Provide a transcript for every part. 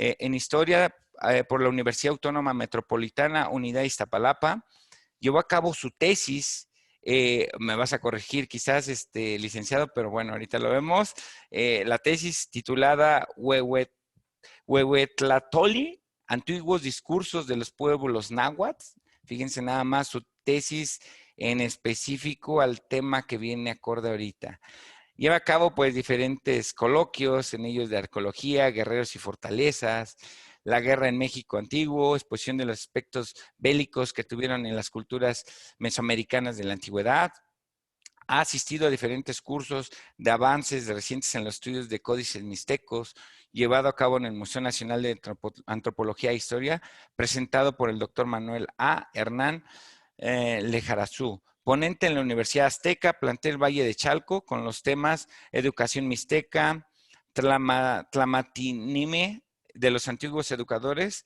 en Historia por la Universidad Autónoma Metropolitana, Unidad Iztapalapa. Llevó a cabo su tesis, me vas a corregir quizás, licenciado, pero bueno, ahorita lo vemos. La tesis titulada Huehuetlatoli, antiguos discursos de los pueblos náhuatl. Fíjense nada más su tesis en específico al tema que viene acorde ahorita. Lleva a cabo pues diferentes coloquios, en ellos de arqueología, guerreros y fortalezas, la guerra en México antiguo, exposición de los aspectos bélicos que tuvieron en las culturas mesoamericanas de la antigüedad. Ha asistido a diferentes cursos de avances recientes en los estudios de códices mixtecos, llevado a cabo en el Museo Nacional de Antropología e Historia, presentado por el doctor Manuel A. Hernán Lejarazú, ponente en la Universidad Azteca, plantel Valle de Chalco, con los temas Educación Mixteca, Tlamatinime de los antiguos educadores.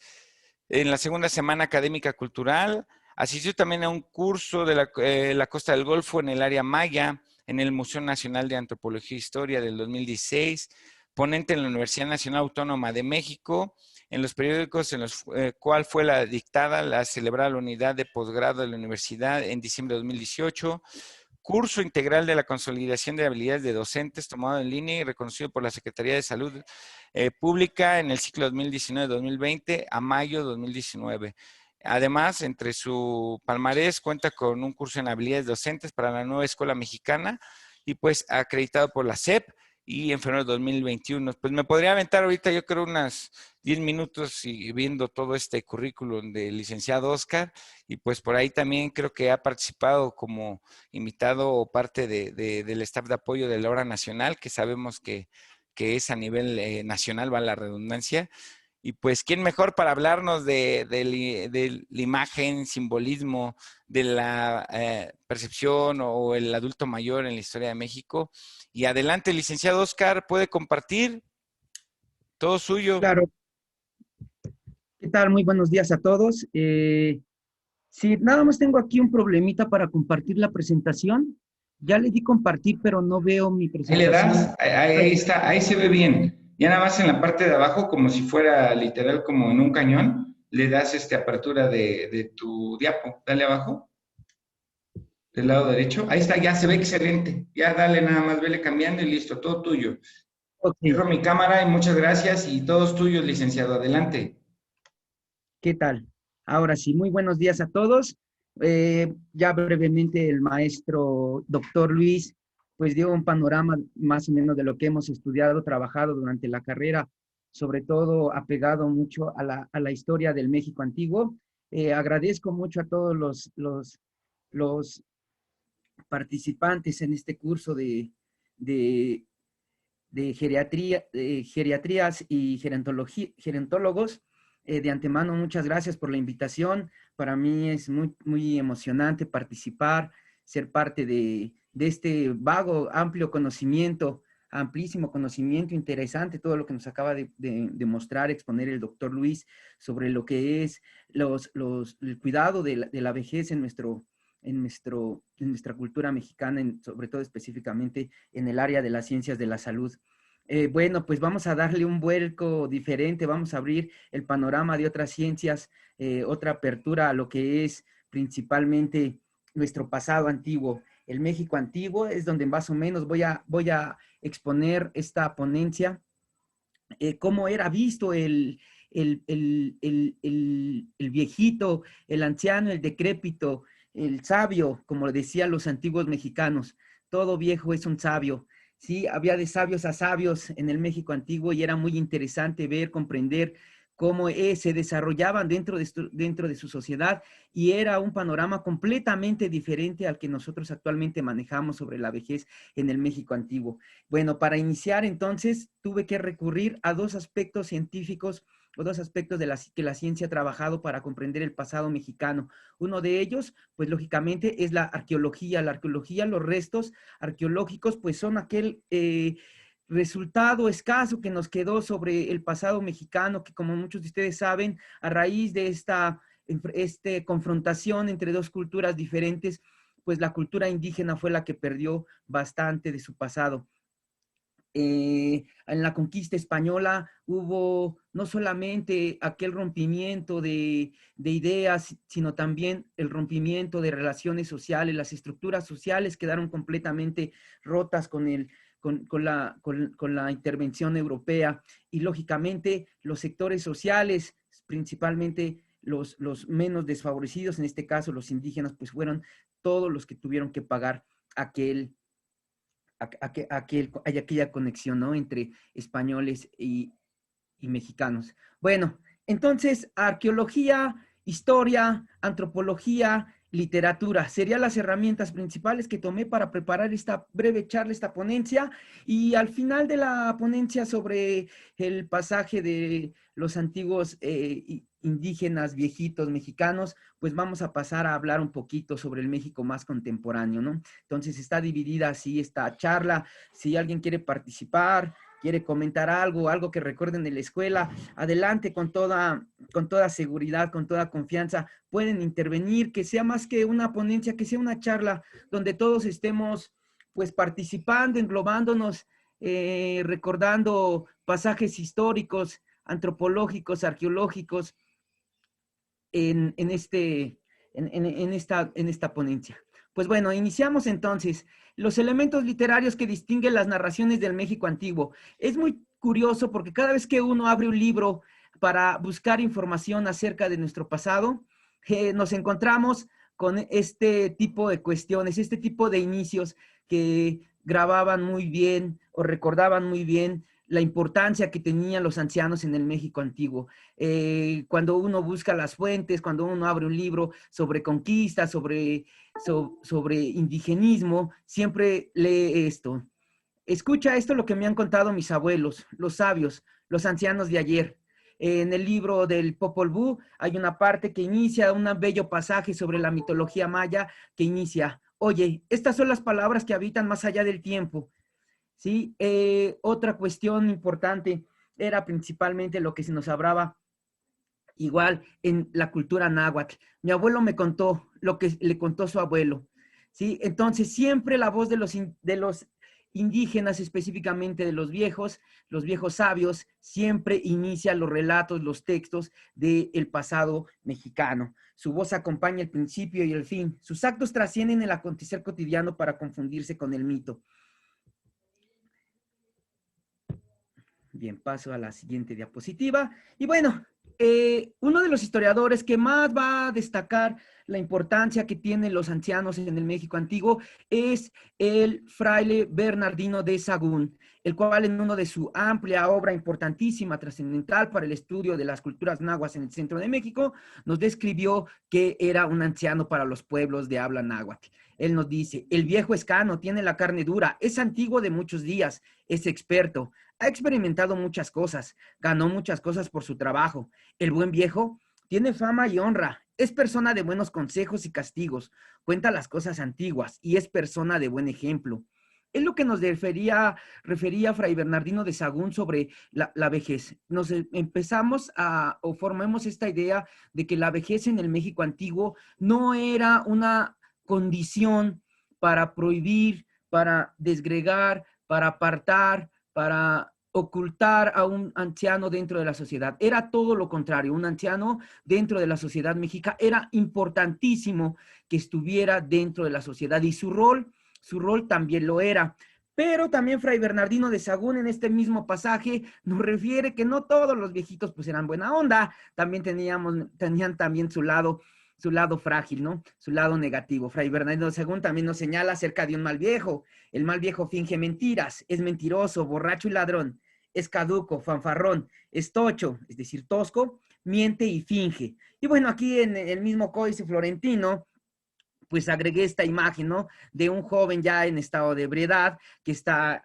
En la segunda semana académica cultural, asistió también a un curso de la Costa del Golfo en el área maya, en el Museo Nacional de Antropología e Historia del 2016, ponente en la Universidad Nacional Autónoma de México, en los periódicos en los cual fue dictada la celebrada la unidad de posgrado de la universidad en diciembre de 2018, curso integral de la consolidación de habilidades de docentes tomado en línea y reconocido por la Secretaría de Salud Pública en el ciclo 2019-2020 a mayo de 2019. Además, entre su palmarés cuenta con un curso en habilidades docentes para la nueva escuela mexicana y pues acreditado por la SEP y en febrero de 2021. Pues me podría aventar ahorita yo creo unas 10 minutos y viendo todo este currículum del licenciado Oscar, y pues por ahí también creo que ha participado como invitado o parte del staff de apoyo de la Hora Nacional, que sabemos que es a nivel nacional, va la redundancia. Y pues, ¿quién mejor para hablarnos de la imagen, simbolismo, de la percepción o el adulto mayor en la historia de México? Y adelante, licenciado Oscar, puede compartir, todo suyo. Claro, ¿qué tal? Muy buenos días a todos. Sí, nada más tengo aquí un problemita para compartir la presentación. Ya le di compartir, pero no veo mi Ahí le presentación. das, ahí está, ahí se ve bien. Ya nada más en la parte de abajo, como si fuera literal como en un cañón, le das apertura de tu diapo. Dale abajo, del lado derecho. Ahí está, ya se ve excelente. Ya dale nada más, vele cambiando y listo, todo tuyo. Ok, Cierro mi cámara y muchas gracias y todos tuyos, licenciado. Adelante. ¿qué tal? Ahora sí, muy buenos días a todos. Ya brevemente el maestro doctor Luis pues dio un panorama más o menos de lo que hemos estudiado, trabajado durante la carrera, sobre todo apegado mucho a la historia del México antiguo. Agradezco mucho a todos los participantes en este curso de, de geriatría, geriatrías y gerontólogos. De antemano, muchas gracias por la invitación. Para mí es muy emocionante participar, ser parte de este vago, amplio conocimiento, amplísimo conocimiento, interesante, todo lo que nos acaba de mostrar, exponer el doctor Luis sobre lo que es el cuidado de la vejez en nuestra cultura mexicana, sobre todo específicamente en el área de las ciencias de la salud. Bueno, pues vamos a darle un vuelco diferente, vamos a abrir el panorama de otras ciencias, otra apertura a lo que es principalmente nuestro pasado antiguo. El México antiguo es donde más o menos voy a exponer esta ponencia, cómo era visto el viejito, el anciano, el decrépito, el sabio, como decían los antiguos mexicanos. Todo viejo es un sabio. Sí, había de sabios a sabios en el México antiguo y era muy interesante ver, comprender cómo se desarrollaban dentro de su sociedad, y era un panorama completamente diferente al que nosotros actualmente manejamos sobre la vejez en el México antiguo. Bueno, para iniciar entonces tuve que recurrir a dos aspectos científicos o dos aspectos que la ciencia ha trabajado para comprender el pasado mexicano. Uno de ellos, pues lógicamente, es la arqueología. La arqueología, los restos arqueológicos, pues son aquel resultado escaso que nos quedó sobre el pasado mexicano, que como muchos de ustedes saben, a raíz de esta confrontación entre dos culturas diferentes, pues la cultura indígena fue la que perdió bastante de su pasado. En la conquista española hubo no solamente aquel rompimiento de ideas, sino también el rompimiento de relaciones sociales. Las estructuras sociales quedaron completamente rotas con la intervención europea, y lógicamente los sectores sociales, principalmente los menos desfavorecidos, en este caso los indígenas, pues fueron todos los que tuvieron que pagar aquella conexión, ¿no? Entre españoles y mexicanos. Bueno, entonces, arqueología, historia, antropología, literatura, serían las herramientas principales que tomé para preparar esta breve charla, esta ponencia, y al final de la ponencia sobre el pasaje de los antiguos indígenas viejitos mexicanos, pues vamos a pasar a hablar un poquito sobre el México más contemporáneo, ¿no? Entonces está dividida así esta charla. Si alguien quiere participar, quiere comentar algo, algo que recuerden de la escuela, adelante con toda seguridad, con toda confianza, pueden intervenir, que sea más que una ponencia, que sea una charla donde todos estemos pues participando, englobándonos, recordando pasajes históricos, antropológicos, arqueológicos en esta ponencia. Pues bueno, iniciamos entonces. Los elementos literarios que distinguen las narraciones del México antiguo. Es muy curioso porque cada vez que uno abre un libro para buscar información acerca de nuestro pasado, nos encontramos con este tipo de cuestiones, este tipo de inicios que grababan muy bien o recordaban muy bien la importancia que tenían los ancianos en el México antiguo. Cuando uno busca las fuentes, cuando uno abre un libro sobre conquista, sobre indigenismo, siempre lee esto. Escucha esto lo que me han contado mis abuelos, los sabios, los ancianos de ayer. En el libro del Popol Vuh hay una parte que inicia un bello pasaje sobre la mitología maya que inicia: oye, estas son las palabras que habitan más allá del tiempo. ¿Sí? Otra cuestión importante era principalmente lo que se nos hablaba igual en la cultura náhuatl. Mi abuelo me contó lo que le contó su abuelo, ¿sí? Entonces, siempre la voz de los indígenas, específicamente de los viejos sabios, siempre inicia los relatos, los textos del pasado mexicano. Su voz acompaña el principio y el fin. Sus actos trascienden el acontecer cotidiano para confundirse con el mito. Bien, paso a la siguiente diapositiva. Y bueno, uno de los historiadores que más va a destacar la importancia que tienen los ancianos en el México antiguo es el fraile Bernardino de Sahagún, el cual en uno de su amplia obra importantísima, trascendental para el estudio de las culturas nahuas en el centro de México, nos describió que era un anciano para los pueblos de habla náhuatl. Él nos dice: el viejo escano tiene la carne dura, es antiguo de muchos días, es experto, ha experimentado muchas cosas, ganó muchas cosas por su trabajo. El buen viejo tiene fama y honra, es persona de buenos consejos y castigos, cuenta las cosas antiguas y es persona de buen ejemplo. Es lo que nos refería Fray Bernardino de Sahagún sobre la vejez. Nos empezamos o formemos esta idea de que la vejez en el México antiguo no era una condición para prohibir, para desgregar, para apartar, para ocultar a un anciano dentro de la sociedad. Era todo lo contrario. Un anciano dentro de la sociedad mexica era importantísimo que estuviera dentro de la sociedad, y su rol también lo era. Pero también Fray Bernardino de Sahagún en este mismo pasaje nos refiere que no todos los viejitos pues eran buena onda, también tenían también su lado frágil, ¿no? Su lado negativo. Fray Bernardino de Sahagún también nos señala acerca de un mal viejo. El mal viejo finge mentiras, es mentiroso, borracho y ladrón, es caduco, fanfarrón, es tocho, es decir, tosco, miente y finge. Y bueno, aquí en el mismo Códice Florentino, pues agregué esta imagen, ¿no? De un joven ya en estado de ebriedad que está,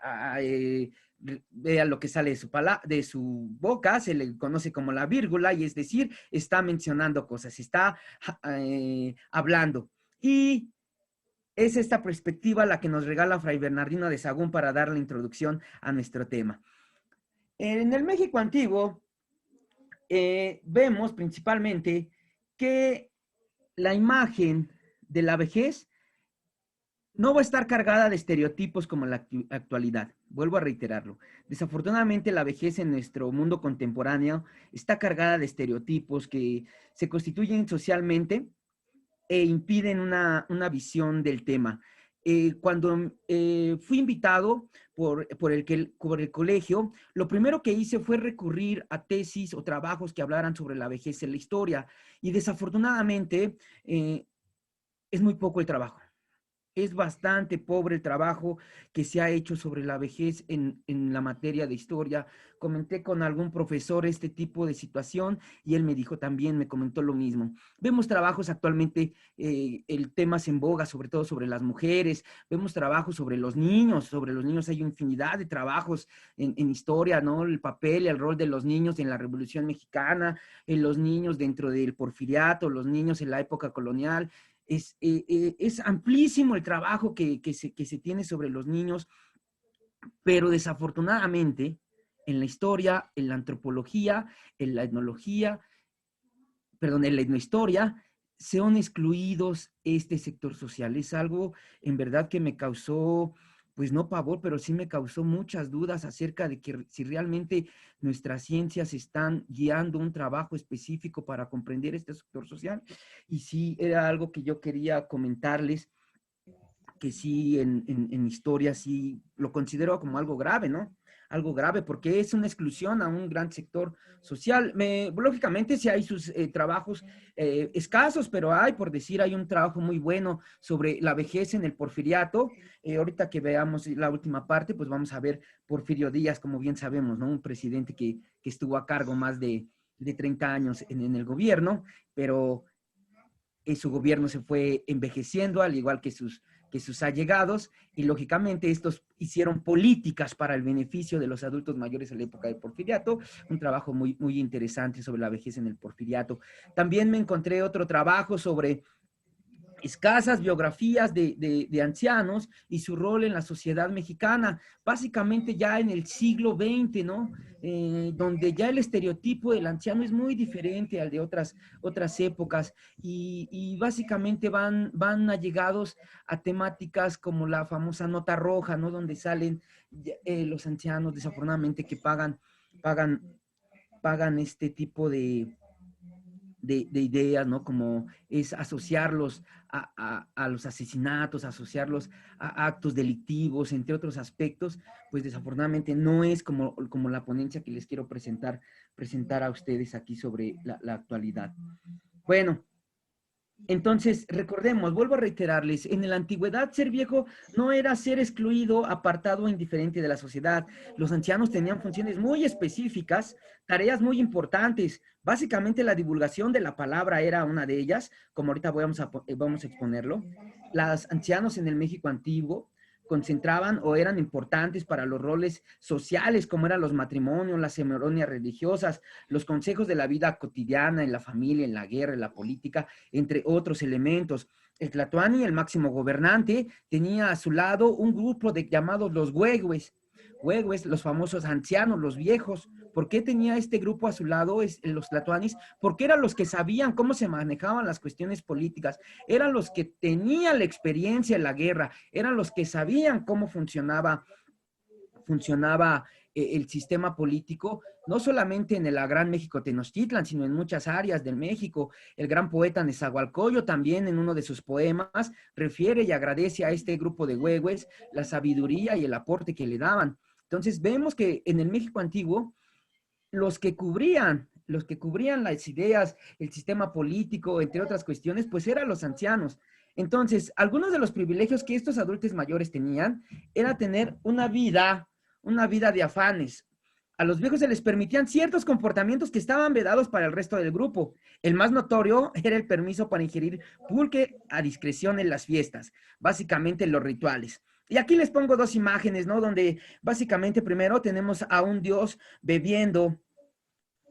vea lo que sale de su boca, se le conoce como la vírgula, y es decir, está mencionando cosas, está hablando. Y es esta perspectiva la que nos regala Fray Bernardino de Sahagún para dar la introducción a nuestro tema. En el México antiguo, vemos principalmente que la imagen de la vejez no va a estar cargada de estereotipos como en la actualidad. Vuelvo a reiterarlo. Desafortunadamente, la vejez en nuestro mundo contemporáneo está cargada de estereotipos que se constituyen socialmente e impiden una visión del tema. Cuando fui invitado por el colegio, lo primero que hice fue recurrir a tesis o trabajos que hablaran sobre la vejez en la historia. Y desafortunadamente, es muy poco el trabajo. Es bastante pobre el trabajo que se ha hecho sobre la vejez en la materia de historia. Comenté con algún profesor este tipo de situación y él me dijo también, me comentó lo mismo. Vemos trabajos actualmente, el tema es en boga, sobre todo sobre las mujeres. Vemos trabajos sobre los niños. Sobre los niños hay infinidad de trabajos en historia, ¿no? El papel y el rol de los niños en la Revolución Mexicana, en los niños dentro del Porfiriato, los niños en la época colonial. Es amplísimo el trabajo que se tiene sobre los niños, pero desafortunadamente en la historia, en la antropología, en la etnología, perdón, en la etnohistoria, son excluidos este sector social. Es algo en verdad que me causó, pues no pavor, pero sí me causó muchas dudas acerca de que si realmente nuestras ciencias están guiando un trabajo específico para comprender este sector social. Y sí, era algo que yo quería comentarles, que sí, en historia sí lo considero como algo grave, ¿no? Algo grave, porque es una exclusión a un gran sector social. Lógicamente, sí hay sus trabajos escasos, pero hay, por decir, hay un trabajo muy bueno sobre la vejez en el Porfiriato. Ahorita que veamos la última parte, pues vamos a ver Porfirio Díaz, como bien sabemos, ¿no? Un presidente que estuvo a cargo más de 30 años en el gobierno, pero su gobierno se fue envejeciendo, al igual que sus allegados, y lógicamente estos hicieron políticas para el beneficio de los adultos mayores en la época del Porfiriato, un trabajo muy, muy interesante sobre la vejez en el Porfiriato. También me encontré otro trabajo sobre escasas biografías de ancianos y su rol en la sociedad mexicana, básicamente ya en el siglo XX, ¿no? Donde ya el estereotipo del anciano es muy diferente al de otras épocas y básicamente van allegados a temáticas como la famosa nota roja, ¿no? Donde salen los ancianos desafortunadamente que pagan, pagan este tipo de ideas, ¿no? Como es asociarlos a los asesinatos, asociarlos a actos delictivos, entre otros aspectos, pues desafortunadamente no es como la ponencia que les quiero presentar a ustedes aquí sobre la actualidad. Bueno, entonces, recordemos, vuelvo a reiterarles, en la antigüedad ser viejo no era ser excluido, apartado o indiferente de la sociedad. Los ancianos tenían funciones muy específicas, tareas muy importantes. Básicamente la divulgación de la palabra era una de ellas, como ahorita vamos a exponerlo. Los ancianos en el México antiguo concentraban o eran importantes para los roles sociales, como eran los matrimonios, las ceremonias religiosas, los consejos de la vida cotidiana, en la familia, en la guerra, en la política, entre otros elementos. El Tlatoani, el máximo gobernante, tenía a su lado un grupo de llamados los huehues, los famosos ancianos, los viejos. ¿Por qué tenía este grupo a su lado, los tlatoanis? Porque eran los que sabían cómo se manejaban las cuestiones políticas, eran los que tenían la experiencia en la guerra, eran los que sabían cómo funcionaba el sistema político, no solamente en el Gran México Tenochtitlan, sino en muchas áreas del México. El gran poeta Nezahualcóyotl también en uno de sus poemas refiere y agradece a este grupo de huehues la sabiduría y el aporte que le daban. Entonces vemos que en el México antiguo, los que cubrían las ideas, el sistema político, entre otras cuestiones, pues eran los ancianos. Entonces, algunos de los privilegios que estos adultos mayores tenían era tener una vida de afanes. A los viejos se les permitían ciertos comportamientos que estaban vedados para el resto del grupo. El más notorio era el permiso para ingerir pulque a discreción en las fiestas, básicamente en los rituales. Y aquí les pongo dos imágenes, ¿no? Donde básicamente primero tenemos a un dios bebiendo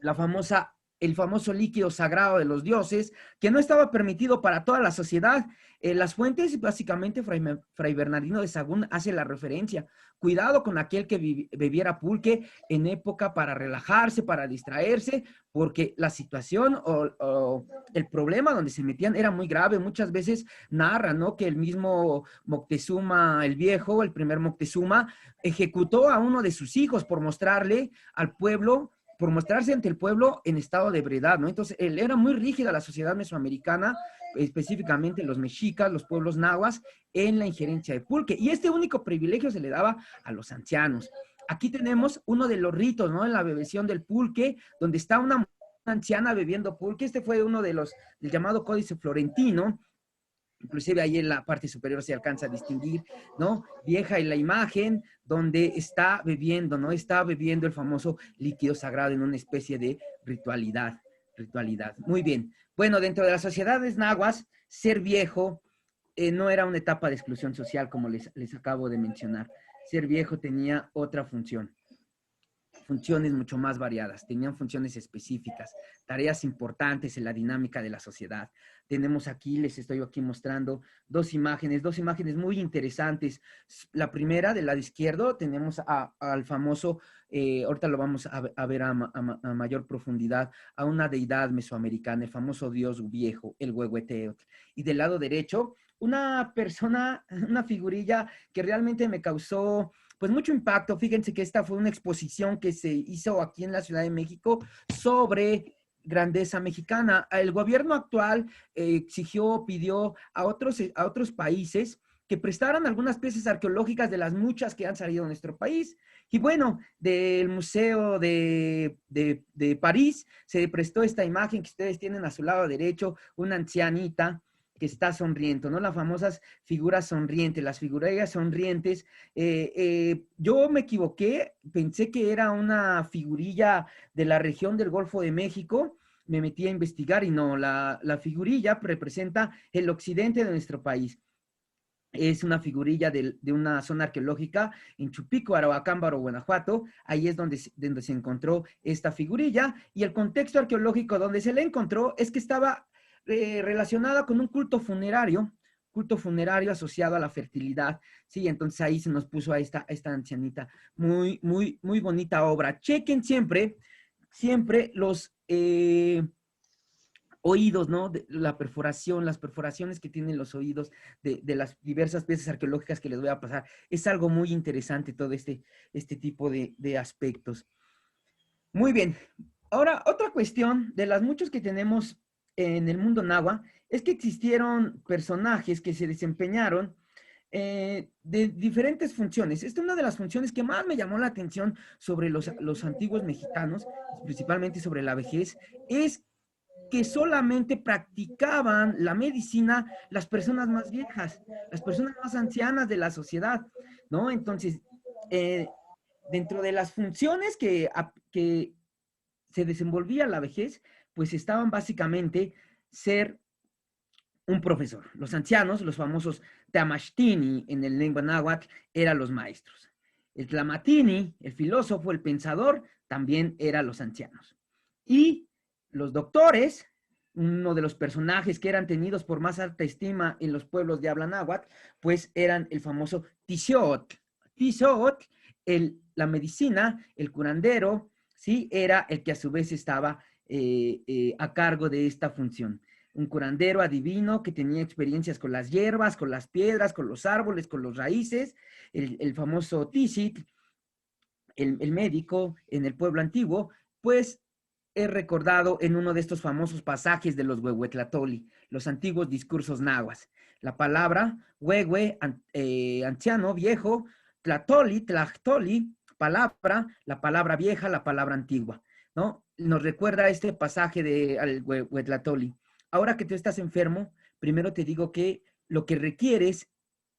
la famosa el famoso líquido sagrado de los dioses, que no estaba permitido para toda la sociedad. Las fuentes, básicamente, Fray Bernardino de Sahagún hace la referencia. Cuidado con aquel que bebiera pulque en época para relajarse, para distraerse, porque la situación o el problema donde se metían era muy grave. Muchas veces narra, ¿no?, que el mismo Moctezuma el Viejo, el primer Moctezuma, ejecutó a uno de sus hijos por mostrarle al pueblo, por mostrarse ante el pueblo en estado de ebriedad, ¿no? Entonces, él era muy rígida la sociedad mesoamericana, específicamente los mexicas, los pueblos nahuas, en la injerencia de pulque. Y este único privilegio se le daba a los ancianos. Aquí tenemos uno de los ritos, ¿no?, en la bebeción del pulque, donde está una anciana bebiendo pulque. Este fue uno de los, del llamado Códice Florentino. Inclusive ahí en la parte superior se alcanza a distinguir, ¿no? Vieja en la imagen, donde está bebiendo, ¿no? Está bebiendo el famoso líquido sagrado en una especie de ritualidad. Ritualidad. Muy bien. Bueno, dentro de las sociedades nahuas, ser viejo no era una etapa de exclusión social, como les acabo de mencionar. Ser viejo tenía otra función, funciones mucho más variadas, tenían funciones específicas, tareas importantes en la dinámica de la sociedad. Tenemos aquí, les estoy aquí mostrando dos imágenes muy interesantes. La primera, del lado izquierdo, tenemos al famoso, ahorita lo vamos a ver a mayor profundidad, a una deidad mesoamericana, el famoso dios viejo, el Huehueteotl. Y del lado derecho, una persona, una figurilla que realmente me causó pues mucho impacto. Fíjense que esta fue una exposición que se hizo aquí en la Ciudad de México sobre grandeza mexicana. El gobierno actual exigió, pidió a otros países que prestaran algunas piezas arqueológicas de las muchas que han salido de nuestro país. Y bueno, del Museo de París se prestó esta imagen que ustedes tienen a su lado derecho, una ancianita que está sonriendo, ¿no? Las famosas figuras sonrientes, las figurillas sonrientes. Yo me equivoqué, pensé que era una figurilla de la región del Golfo de México, me metí a investigar y no, la figurilla representa el occidente de nuestro país. Es una figurilla de una zona arqueológica en Chupico, Arauacámbaro, Guanajuato. Ahí es donde se encontró esta figurilla, y el contexto arqueológico donde se le encontró es que estaba relacionada con un culto funerario asociado a la fertilidad. Sí, entonces ahí se nos puso a esta ancianita. Muy, muy, muy bonita obra. Chequen siempre los oídos, ¿no? De la perforación, las perforaciones que tienen los oídos de las diversas piezas arqueológicas que les voy a pasar. Es algo muy interesante todo este tipo de aspectos. Muy bien. Ahora, otra cuestión de las muchas que tenemos en el mundo náhuatl es que existieron personajes que se desempeñaron de diferentes funciones. Esta es una de las funciones que más me llamó la atención sobre los antiguos mexicanos, principalmente sobre la vejez, es que solamente practicaban la medicina las personas más viejas, las personas más ancianas de la sociedad, ¿no? Entonces, eh, dentro de las funciones que se desenvolvía la vejez, pues estaban básicamente ser un profesor. Los ancianos, los famosos Tamashtini en el lengua náhuatl, eran los maestros. El Tlamatini, el filósofo, el pensador, también eran los ancianos. Y los doctores, uno de los personajes que eran tenidos por más alta estima en los pueblos de habla náhuatl, pues eran el famoso Tisiot. Tisiot, la medicina, el curandero, ¿sí? Era el que a su vez estaba a cargo de esta función. Un curandero adivino que tenía experiencias con las hierbas, con las piedras, con los árboles, con los raíces, el famoso Tisit, el médico en el pueblo antiguo, pues es recordado en uno de estos famosos pasajes de los Huehuetlatoli, los antiguos discursos nahuas. La palabra huehue, anciano, viejo, tlatoli, tlachtoli, palabra, la palabra vieja, la palabra antigua, ¿no? Nos recuerda este pasaje de Huehuetlatoli. Ahora que tú estás enfermo, primero te digo que lo que requieres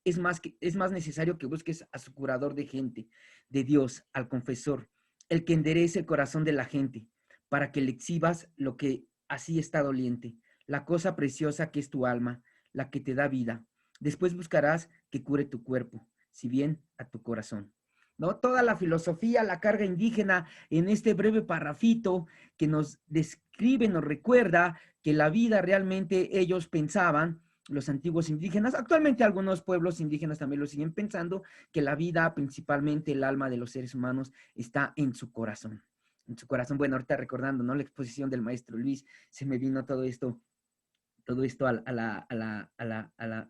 es más necesario que busques a su curador de gente, de Dios, al confesor, el que enderece el corazón de la gente, para que le exhibas lo que así está doliente, la cosa preciosa que es tu alma, la que te da vida. Después buscarás que cure tu cuerpo, si bien a tu corazón. ¿no? Toda la filosofía, la carga indígena en este breve parrafito que nos describe, nos recuerda que la vida realmente ellos pensaban, los antiguos indígenas, actualmente algunos pueblos indígenas también lo siguen pensando, que la vida, principalmente el alma de los seres humanos, está en su corazón. En su corazón. Bueno, ahorita recordando, ¿no? La exposición del maestro Luis, se me vino todo esto a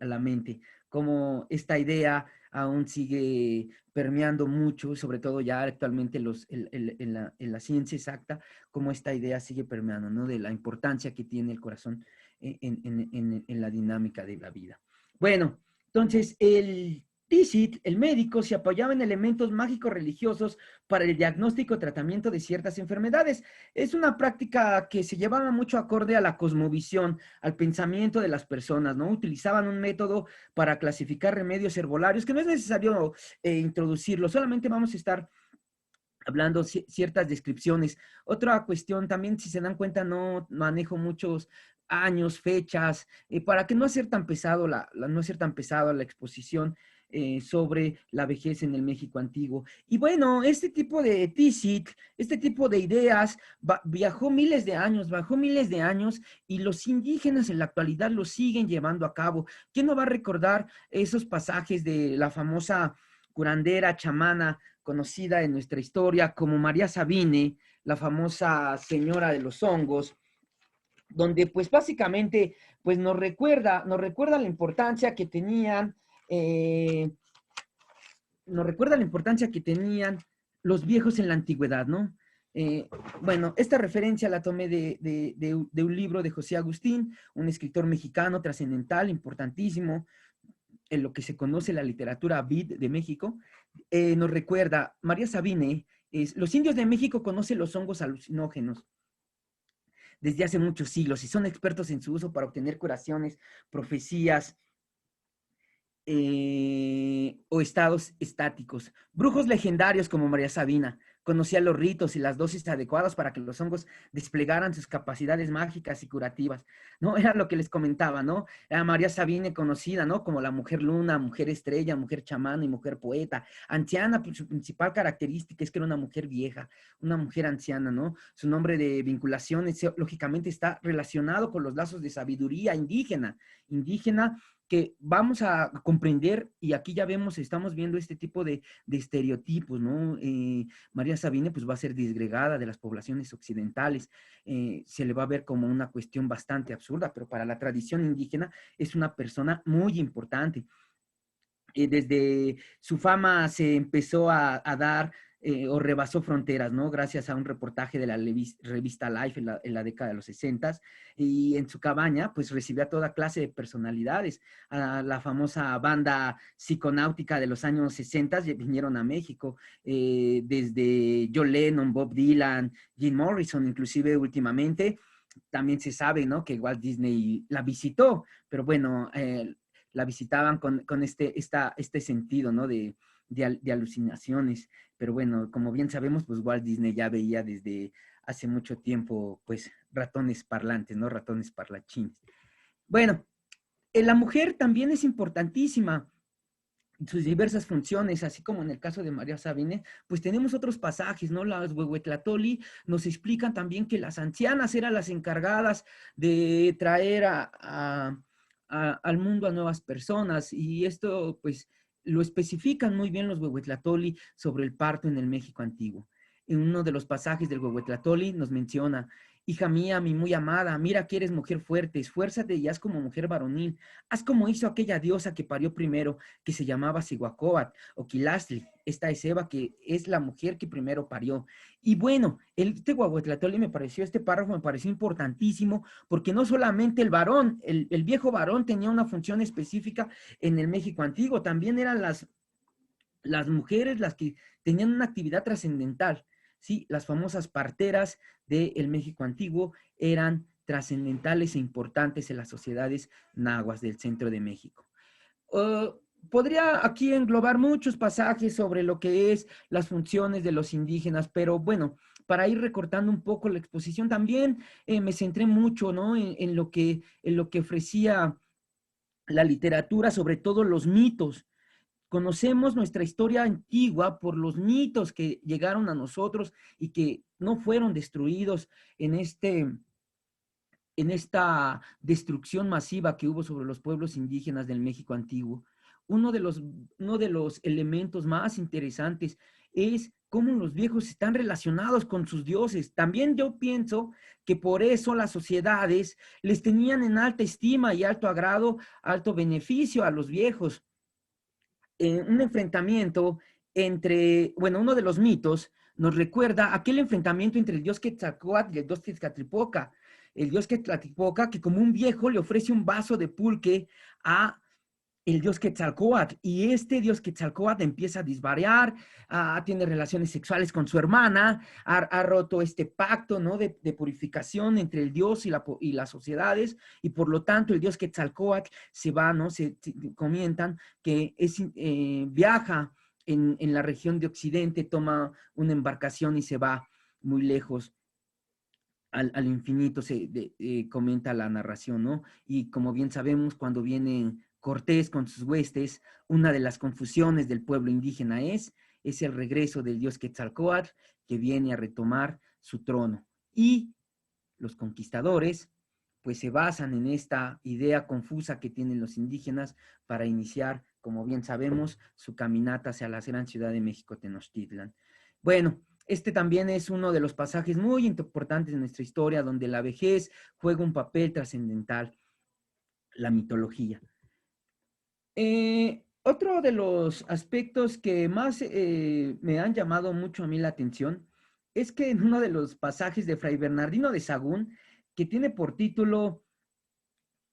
la mente, cómo esta idea aún sigue permeando mucho, sobre todo ya actualmente en la ciencia exacta, cómo esta idea sigue permeando, ¿no? De la importancia que tiene el corazón en la dinámica de la vida. Bueno, entonces el Tícit, el médico, se apoyaba en elementos mágicos religiosos para el diagnóstico y tratamiento de ciertas enfermedades. Es una práctica que se llevaba mucho acorde a la cosmovisión, al pensamiento de las personas, ¿no? Utilizaban un método para clasificar remedios herbolarios, que no es necesario introducirlo, solamente vamos a estar hablando ciertas descripciones. Otra cuestión también, si se dan cuenta, no manejo muchos años, fechas, para que no hacer tan pesado no hacer tan pesado la exposición sobre la vejez en el México antiguo. Y bueno, este tipo de TICIT, este tipo de ideas, viajó miles de años y los indígenas en la actualidad lo siguen llevando a cabo. ¿Quién no va a recordar esos pasajes de la famosa curandera chamana conocida en nuestra historia como María Sabine, la famosa señora de los hongos, donde pues básicamente pues nos recuerda la importancia que tenían, nos recuerda la importancia que tenían los viejos en la antigüedad, ¿no? Bueno, esta referencia la tomé de un libro de José Agustín, un escritor mexicano trascendental, importantísimo, en lo que se conoce la literatura vid de México. Nos recuerda, María Sabine, los indios de México conocen los hongos alucinógenos desde hace muchos siglos y son expertos en su uso para obtener curaciones, profecías o estados estáticos. Brujos legendarios como María Sabina conocían los ritos y las dosis adecuadas para que los hongos desplegaran sus capacidades mágicas y curativas, ¿no? Era lo que les comentaba, ¿no? Era María Sabine conocida, ¿no? Como la mujer luna, mujer estrella, mujer chamana y mujer poeta. Anciana, pues, su principal característica es que era una mujer vieja, una mujer anciana, ¿no? Su nombre de vinculación, lógicamente, está relacionado con los lazos de sabiduría indígena que vamos a comprender, y aquí ya vemos, estamos viendo este tipo de estereotipos, ¿no? María Sabine pues va a ser disgregada de las poblaciones occidentales, se le va a ver como una cuestión bastante absurda, pero para la tradición indígena es una persona muy importante. Desde su fama se empezó a dar o rebasó fronteras, ¿no? Gracias a un reportaje de la revista Life en la década de los 60 y en su cabaña, pues recibía toda clase de personalidades. A la famosa banda psiconáutica de los años 60 vinieron a México, desde John Lennon, Bob Dylan, Jim Morrison, inclusive últimamente. También se sabe, ¿no? Que Walt Disney la visitó, pero bueno, la visitaban con este sentido, ¿no? De alucinaciones. Pero bueno, como bien sabemos, pues Walt Disney ya veía desde hace mucho tiempo, pues, ratones parlantes, ¿no? Ratones parlachines. Bueno, la mujer también es importantísima, sus diversas funciones, así como en el caso de María Sabine, pues tenemos otros pasajes, ¿no? Las Huehuetlatoli nos explican también que las ancianas eran las encargadas de traer al mundo a nuevas personas, y esto pues lo especifican muy bien los Huehuetlatoli sobre el parto en el México antiguo. En uno de los pasajes del Huehuetlatoli nos menciona: hija mía, mi muy amada, mira que eres mujer fuerte, esfuérzate y haz como mujer varonil, haz como hizo aquella diosa que parió primero, que se llamaba Cihuacóatl o Quilastli. Esta es Eva, que es la mujer que primero parió. Y bueno, este Huehuetlatoli este párrafo me pareció importantísimo, porque no solamente el varón, el viejo varón tenía una función específica en el México antiguo, también eran las mujeres las que tenían una actividad trascendental. Sí, las famosas parteras del México antiguo eran trascendentales e importantes en las sociedades nahuas del centro de México. Podría aquí englobar muchos pasajes sobre lo que es las funciones de los indígenas, pero bueno, para ir recortando un poco la exposición, también me centré mucho, ¿no? en lo que ofrecía la literatura, sobre todo los mitos. Conocemos nuestra historia antigua por los mitos que llegaron a nosotros y que no fueron destruidos en esta destrucción masiva que hubo sobre los pueblos indígenas del México antiguo. Uno de los elementos más interesantes es cómo los viejos están relacionados con sus dioses. También yo pienso que por eso las sociedades les tenían en alta estima y alto agrado, alto beneficio a los viejos. Un enfrentamiento bueno, uno de los mitos nos recuerda aquel enfrentamiento entre el dios Quetzalcóatl y el dios Tezcatlipoca. El dios Quetzaltipoca, que como un viejo le ofrece un vaso de pulque a el dios Quetzalcóatl, y este dios Quetzalcóatl empieza a disvariar, tiene relaciones sexuales con su hermana, ha roto este pacto, ¿no?, de purificación entre el dios y las sociedades, y por lo tanto el dios Quetzalcóatl se va, ¿no? Comentan que viaja en la región de Occidente, toma una embarcación y se va muy lejos al infinito, comenta la narración, ¿no? Y como bien sabemos, cuando viene Cortés con sus huestes, una de las confusiones del pueblo indígena es el regreso del dios Quetzalcóatl, que viene a retomar su trono. Y los conquistadores, pues se basan en esta idea confusa que tienen los indígenas para iniciar, como bien sabemos, su caminata hacia la gran ciudad de México, Tenochtitlan. Bueno, este también es uno de los pasajes muy importantes de nuestra historia, donde la vejez juega un papel trascendental, la mitología. Otro de los aspectos que más me han llamado mucho a mí la atención es que en uno de los pasajes de Fray Bernardino de Sahagún, que tiene por título,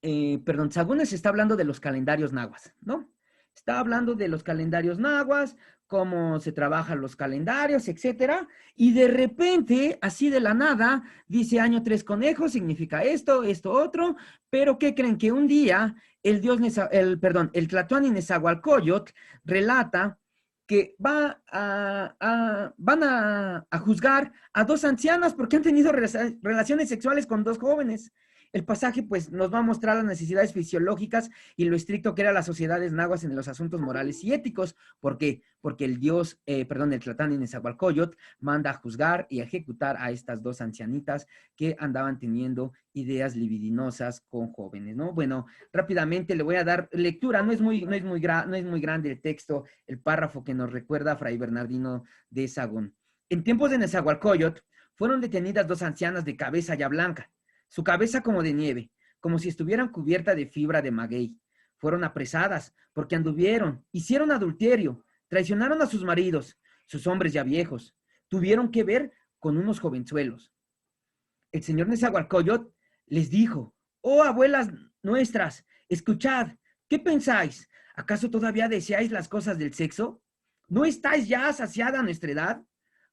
Sahagún está hablando de los calendarios nahuas, ¿no? Está hablando de los calendarios nahuas, cómo se trabajan los calendarios, etcétera, y de repente, así de la nada, dice año 3 conejos, significa esto, esto, otro, pero ¿qué creen? Que un día el Tlatoani Nezahualcóyotl relata que van a juzgar a dos ancianas porque han tenido relaciones sexuales con dos jóvenes. El pasaje, pues, nos va a mostrar las necesidades fisiológicas y lo estricto que eran las sociedades nahuas en los asuntos morales y éticos. ¿Por qué? Porque el Tlatoani Nezahualcóyotl manda a juzgar y a ejecutar a estas dos ancianitas que andaban teniendo ideas libidinosas con jóvenes, ¿no? Bueno, rápidamente le voy a dar lectura. No es muy grande el texto, el párrafo que nos recuerda a Fray Bernardino de Sahagún. En tiempos de Nezahualcóyotl fueron detenidas dos ancianas de cabeza ya blanca, su cabeza como de nieve, como si estuvieran cubierta de fibra de maguey. Fueron apresadas porque anduvieron, hicieron adulterio, traicionaron a sus maridos, sus hombres ya viejos, tuvieron que ver con unos jovenzuelos. El señor Nezahualcóyotl les dijo: oh abuelas nuestras, escuchad, ¿qué pensáis? ¿Acaso todavía deseáis las cosas del sexo? ¿No estáis ya saciada a nuestra edad?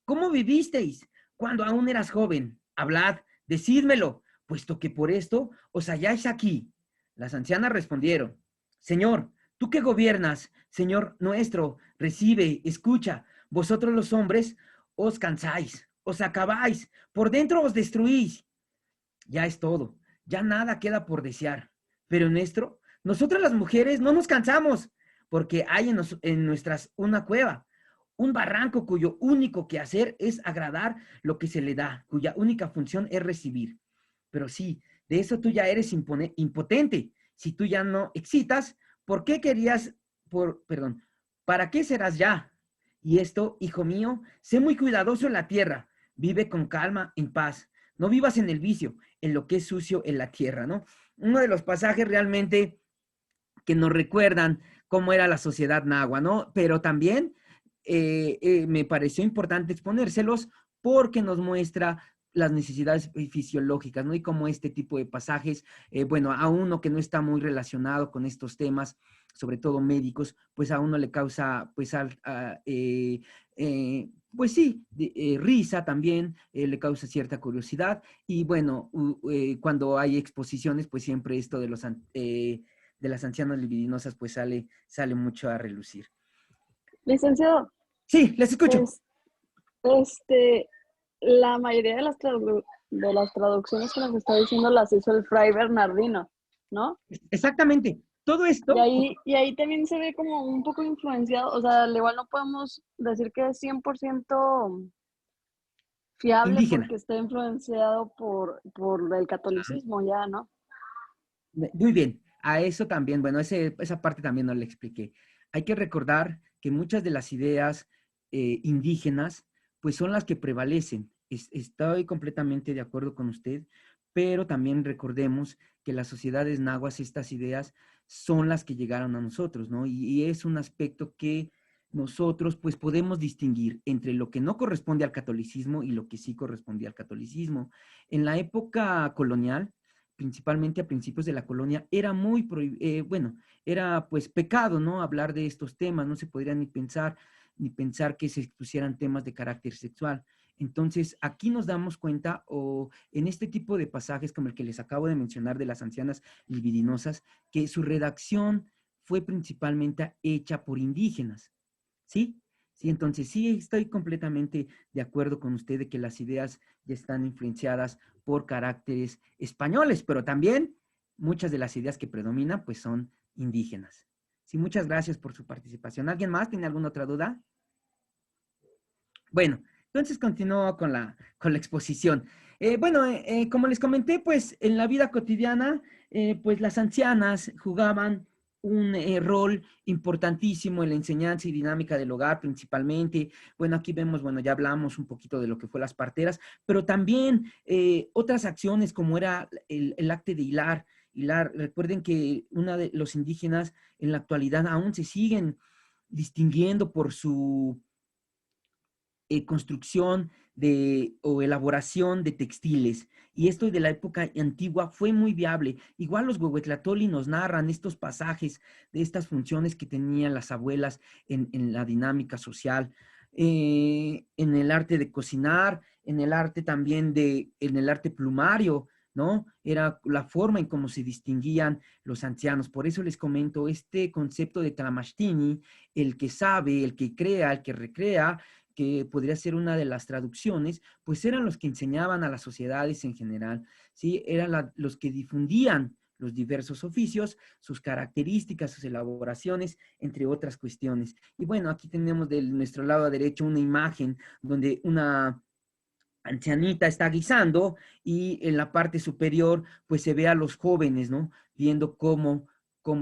¿Cómo vivisteis cuando aún eras joven? Hablad, decídmelo, puesto que por esto os halláis aquí. Las ancianas respondieron: Señor, tú que gobiernas, Señor nuestro, recibe, escucha. Vosotros los hombres os cansáis, os acabáis, por dentro os destruís. Ya es todo, ya nada queda por desear. Pero nosotras las mujeres no nos cansamos, porque hay en nuestras una cueva, un barranco cuyo único quehacer es agradar lo que se le da, cuya única función es recibir. Pero sí, de eso tú ya eres impotente. Si tú ya no excitas, ¿por qué ¿para qué serás ya? Y esto, hijo mío, sé muy cuidadoso en la tierra, vive con calma, en paz. No vivas en el vicio, en lo que es sucio en la tierra, ¿no? Uno de los pasajes realmente que nos recuerdan cómo era la sociedad nahua, ¿no? Pero también me pareció importante exponérselos porque nos muestra las necesidades fisiológicas, ¿no? Y como este tipo de pasajes, bueno, a uno que no está muy relacionado con estos temas, sobre todo médicos, pues a uno le causa, pues, pues sí, risa también, le causa cierta curiosidad. Y bueno, cuando hay exposiciones, pues siempre esto de las ancianas libidinosas, pues sale mucho a relucir. Licenciado, Sí, les escucho. este, la mayoría de las traducciones que nos está diciendo las hizo el Fray Bernardino, ¿no? Exactamente. Todo Y esto, ahí también se ve como un poco influenciado, o sea, al igual no podemos decir que es 100% fiable indígena. porque está influenciado por el catolicismo ya, ¿no? Muy bien, a eso también, bueno, esa parte también no le expliqué. Hay que recordar que muchas de las ideas indígenas, pues son las que prevalecen. Estoy completamente de acuerdo con usted, pero también recordemos que las sociedades nahuas, estas ideas son las que llegaron a nosotros, ¿no? Y es un aspecto que nosotros, pues, podemos distinguir entre lo que no corresponde al catolicismo y lo que sí correspondía al catolicismo. En la época colonial, principalmente a principios de la colonia, era muy, bueno, era pues pecado, ¿no? Hablar de estos temas, no se podría ni pensar que se expusieran temas de carácter sexual. Entonces, aquí nos damos cuenta, o en este tipo de pasajes como el que les acabo de mencionar de las ancianas libidinosas, que su redacción fue principalmente hecha por indígenas, ¿sí? Sí, entonces sí estoy completamente de acuerdo con usted de que las ideas ya están influenciadas por caracteres españoles, pero también muchas de las ideas que predominan pues son indígenas. Sí, muchas gracias por su participación. ¿Alguien más tiene alguna otra duda? Bueno, entonces continúo con la exposición. Bueno, como les comenté, pues en la vida cotidiana, pues las ancianas jugaban un rol importantísimo en la enseñanza y dinámica del hogar principalmente. Bueno, aquí vemos, bueno, ya hablamos un poquito de lo que fue las parteras, pero también otras acciones como era el acto de hilar. Hilar, recuerden que una de los indígenas en la actualidad aún se siguen distinguiendo por su construcción o elaboración de textiles. Y esto de la época antigua fue muy viable. Igual los Huehuetlatoli nos narran estos pasajes de estas funciones que tenían las abuelas en la dinámica social, en el arte de cocinar, en el arte también en el arte plumario, ¿no? Era la forma en cómo se distinguían los ancianos. Por eso les comento este concepto de Tlamashtini, el que sabe, el que crea, el que recrea, que podría ser una de las traducciones, pues eran los que enseñaban a las sociedades en general, ¿sí? Eran los que difundían los diversos oficios, sus características, sus elaboraciones, entre otras cuestiones. Y bueno, aquí tenemos de nuestro lado derecho una imagen donde una ancianita está guisando y en la parte superior pues se ve a los jóvenes, ¿no? Viendo cómo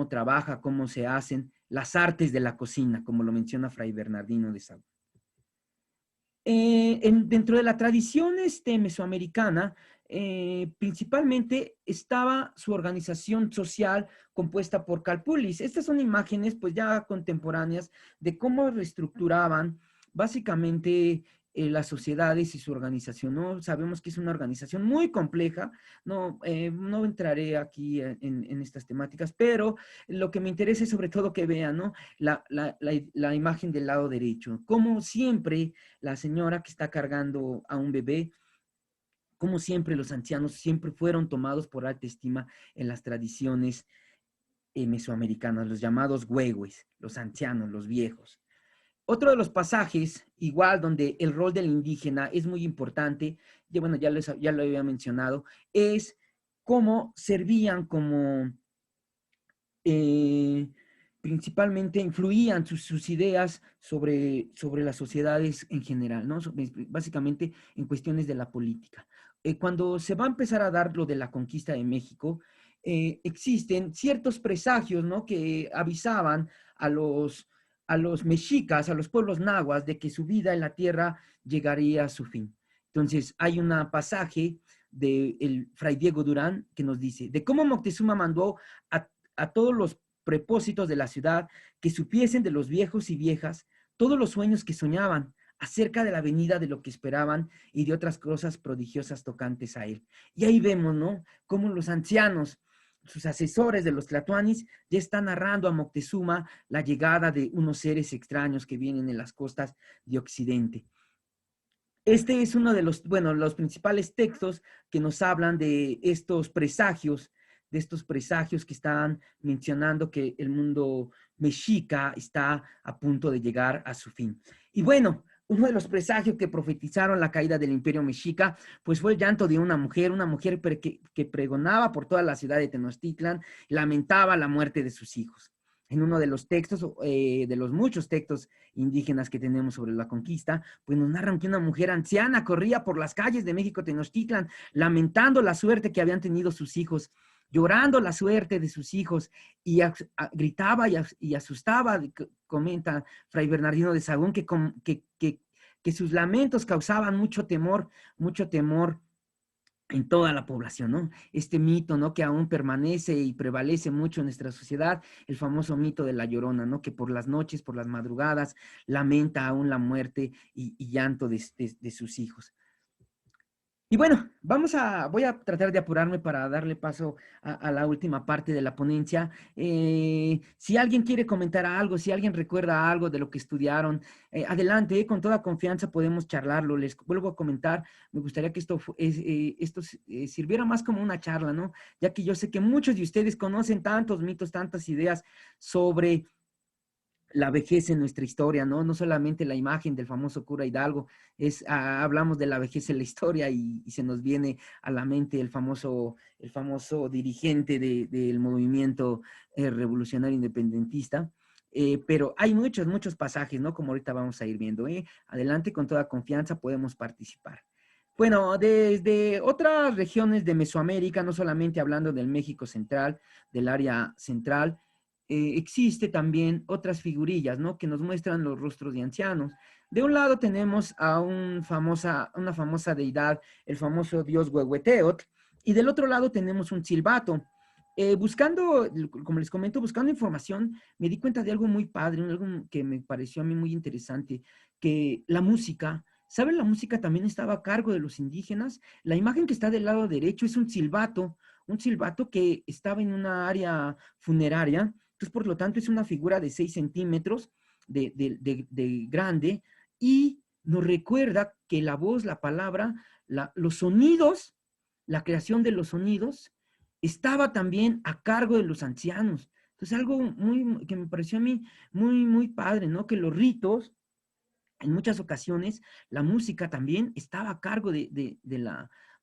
trabaja, cómo se hacen las artes de la cocina, como lo menciona Fray Bernardino de Sahagún. Dentro de la tradición mesoamericana, principalmente estaba su organización social compuesta por calpulis. Estas son imágenes pues ya contemporáneas de cómo reestructuraban básicamente las sociedades y su organización, ¿no? Sabemos que es una organización muy compleja, no entraré aquí en estas temáticas, pero lo que me interesa es sobre todo que vean, ¿no? La imagen del lado derecho, como siempre la señora que está cargando a un bebé, como siempre los ancianos siempre fueron tomados por alta estima en las tradiciones mesoamericanas, los llamados huehues, los ancianos, los viejos. Otro de los pasajes, igual, donde el rol del indígena es muy importante, ya, bueno, ya lo había mencionado, es cómo servían como eh, principalmente influían sus ideas sobre las sociedades en general, ¿no? Básicamente en cuestiones de la política. Cuando se va a empezar a dar lo de la conquista de México, existen ciertos presagios, ¿no? Que avisaban a los mexicas, a los pueblos nahuas, de que su vida en la tierra llegaría a su fin. Entonces, hay un pasaje del Fray Diego Durán que nos dice, de cómo Moctezuma mandó a todos los prepósitos de la ciudad que supiesen de los viejos y viejas todos los sueños que soñaban acerca de la venida de lo que esperaban y de otras cosas prodigiosas tocantes a él. Y ahí vemos, ¿no? Cómo los ancianos, sus asesores de los tlatoanis, ya están narrando a Moctezuma la llegada de unos seres extraños que vienen en las costas de Occidente. Este es uno de los principales textos que nos hablan de estos presagios que están mencionando que el mundo mexica está a punto de llegar a su fin. Y bueno, uno de los presagios que profetizaron la caída del imperio mexica, pues fue el llanto de una mujer que pregonaba por toda la ciudad de Tenochtitlan, lamentaba la muerte de sus hijos. En uno de los textos, de los muchos textos indígenas que tenemos sobre la conquista, pues nos narran que una mujer anciana corría por las calles de México Tenochtitlan, lamentando la suerte que habían tenido sus hijos, llorando la suerte de sus hijos, y gritaba y asustaba, comenta Fray Bernardino de Sahagún, que sus lamentos causaban mucho temor en toda la población, ¿no? Este mito, ¿no? Que aún permanece y prevalece mucho en nuestra sociedad, el famoso mito de la Llorona, ¿no? Que por las noches, por las madrugadas, lamenta aún la muerte y llanto de sus hijos. Y bueno, voy a tratar de apurarme para darle paso a la última parte de la ponencia. Si alguien quiere comentar algo, si alguien recuerda algo de lo que estudiaron, adelante, con toda confianza podemos charlarlo. Les vuelvo a comentar, me gustaría que esto sirviera más como una charla, ¿no? Ya que yo sé que muchos de ustedes conocen tantos mitos, tantas ideas sobre la vejez en nuestra historia, ¿no? No solamente la imagen del famoso cura Hidalgo, hablamos de la vejez en la historia y se nos viene a la mente el famoso dirigente del movimiento revolucionario independentista. Pero hay muchos pasajes, ¿no? Como ahorita vamos a ir viendo. Adelante, con toda confianza podemos participar. Bueno, desde otras regiones de Mesoamérica, no solamente hablando del México central, del área central, existe también otras figurillas, ¿no? Que nos muestran los rostros de ancianos. De un lado tenemos a una famosa deidad, el famoso dios Huehueteotl, y del otro lado tenemos un silbato. Buscando, como les comento, buscando información, me di cuenta de algo muy padre, algo que me pareció a mí muy interesante, que la música, ¿saben? La música también estaba a cargo de los indígenas. La imagen que está del lado derecho es un silbato que estaba en una área funeraria. Entonces, por lo tanto, es una figura de 6 centímetros de grande y nos recuerda que la voz, la palabra, los sonidos, la creación de los sonidos, estaba también a cargo de los ancianos. Entonces, algo que me pareció a mí muy padre, ¿no? Que los ritos, en muchas ocasiones, la música también estaba a cargo de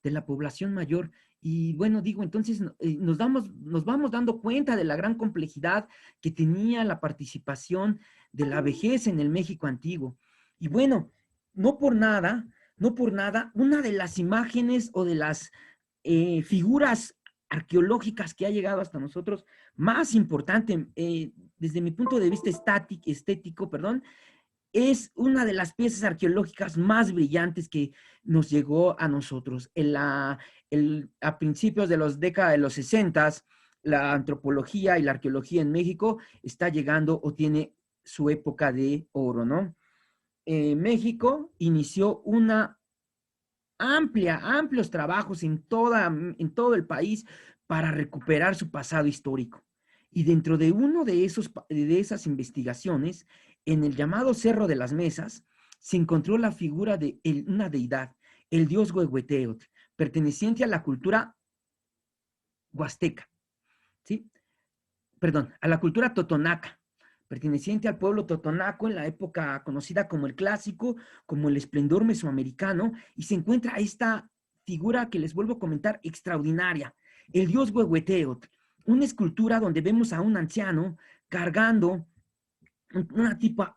la población mayor. Y bueno, digo, entonces nos vamos dando cuenta de la gran complejidad que tenía la participación de la vejez en el México antiguo. Y bueno, no por nada, una de las imágenes o de las figuras arqueológicas que ha llegado hasta nosotros, más importante, desde mi punto de vista estético, es una de las piezas arqueológicas más brillantes que nos llegó a nosotros. A principios de los décadas de los 60, la antropología y la arqueología en México está llegando o tiene su época de oro, ¿no? México inició amplios trabajos en todo el país para recuperar su pasado histórico. Y dentro de uno de esas investigaciones, en el llamado Cerro de las Mesas, se encontró la figura de una deidad, el dios Huehueteotl, perteneciente a la cultura huasteca, ¿sí? Perdón, a la cultura totonaca, perteneciente al pueblo totonaco en la época conocida como el Clásico, como el esplendor mesoamericano, y se encuentra esta figura que les vuelvo a comentar extraordinaria, el dios Huehueteotl, una escultura donde vemos a un anciano cargando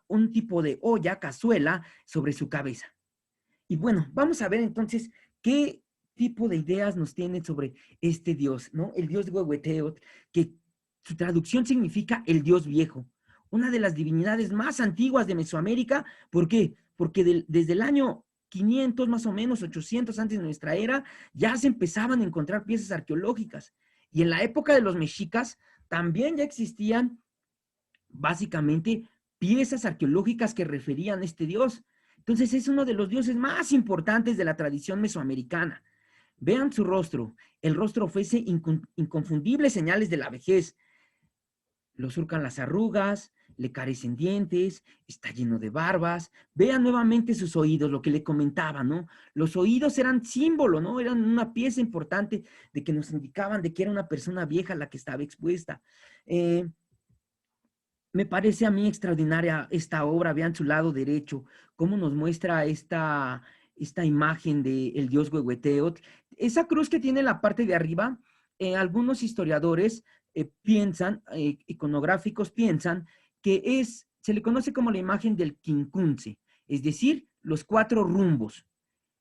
un tipo de olla, cazuela, sobre su cabeza. Y bueno, vamos a ver entonces qué tipo de ideas nos tienen sobre este dios, ¿no? El dios Huehueteotl, que su traducción significa el dios viejo, una de las divinidades más antiguas de Mesoamérica. ¿Por qué? Porque desde el año 500, más o menos, 800 antes de nuestra era, ya se empezaban a encontrar piezas arqueológicas. Y en la época de los mexicas también ya existían básicamente piezas arqueológicas que referían a este dios. Entonces es uno de los dioses más importantes de la tradición mesoamericana. Vean su rostro. El rostro ofrece inconfundibles señales de la vejez. Lo surcan las arrugas, le carecen dientes, está lleno de barbas. Vean nuevamente sus oídos, lo que le comentaba, ¿no? Los oídos eran símbolo, ¿no? Eran una pieza importante de que nos indicaban de que era una persona vieja la que estaba expuesta. Me parece a mí extraordinaria esta obra. Vean su lado derecho, cómo nos muestra esta imagen del dios Huehueteotl. Esa cruz que tiene en la parte de arriba, algunos historiadores piensan, iconográficos piensan, que se le conoce como la imagen del quincunce, es decir, los 4 rumbos.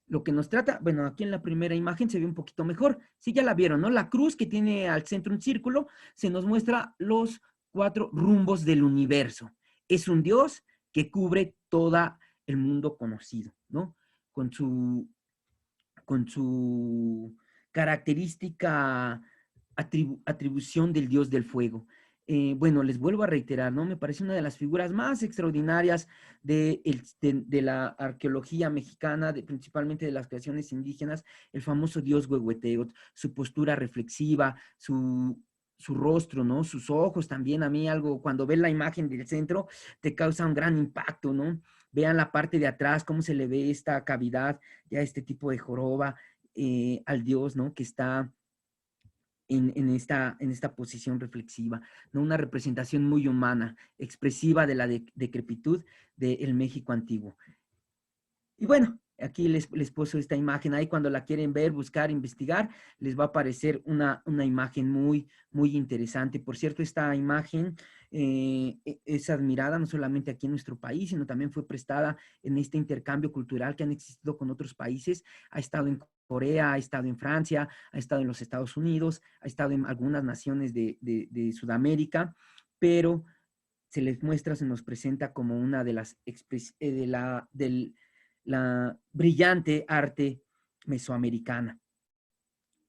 Lo que nos trata, bueno, aquí en la primera imagen se ve un poquito mejor. Sí, ya la vieron, ¿no? La cruz que tiene al centro un círculo, se nos muestra los 4 rumbos del universo. Es un Dios que cubre todo el mundo conocido, ¿no? Con su característica atribución del dios del fuego. Bueno, les vuelvo a reiterar, ¿no? Me parece una de las figuras más extraordinarias de la arqueología mexicana, principalmente de las creaciones indígenas, el famoso dios Huehueteotl, su postura reflexiva, su rostro, ¿no? Sus ojos también, a mí algo, cuando ves la imagen del centro, te causa un gran impacto, ¿no? Vean la parte de atrás, cómo se le ve esta cavidad, ya este tipo de joroba al dios, ¿no? Que está en esta posición reflexiva, ¿no? Una representación muy humana, expresiva de la decrepitud del México antiguo. Y bueno, aquí les puso esta imagen ahí, cuando la quieren ver, buscar, investigar, les va a aparecer una imagen muy, muy interesante. Por cierto, esta imagen es admirada no solamente aquí en nuestro país, sino también fue prestada en este intercambio cultural que han existido con otros países. Ha estado en Corea, ha estado en Francia, ha estado en los Estados Unidos, ha estado en algunas naciones de Sudamérica, pero se les muestra, se nos presenta como una de las la brillante arte mesoamericana.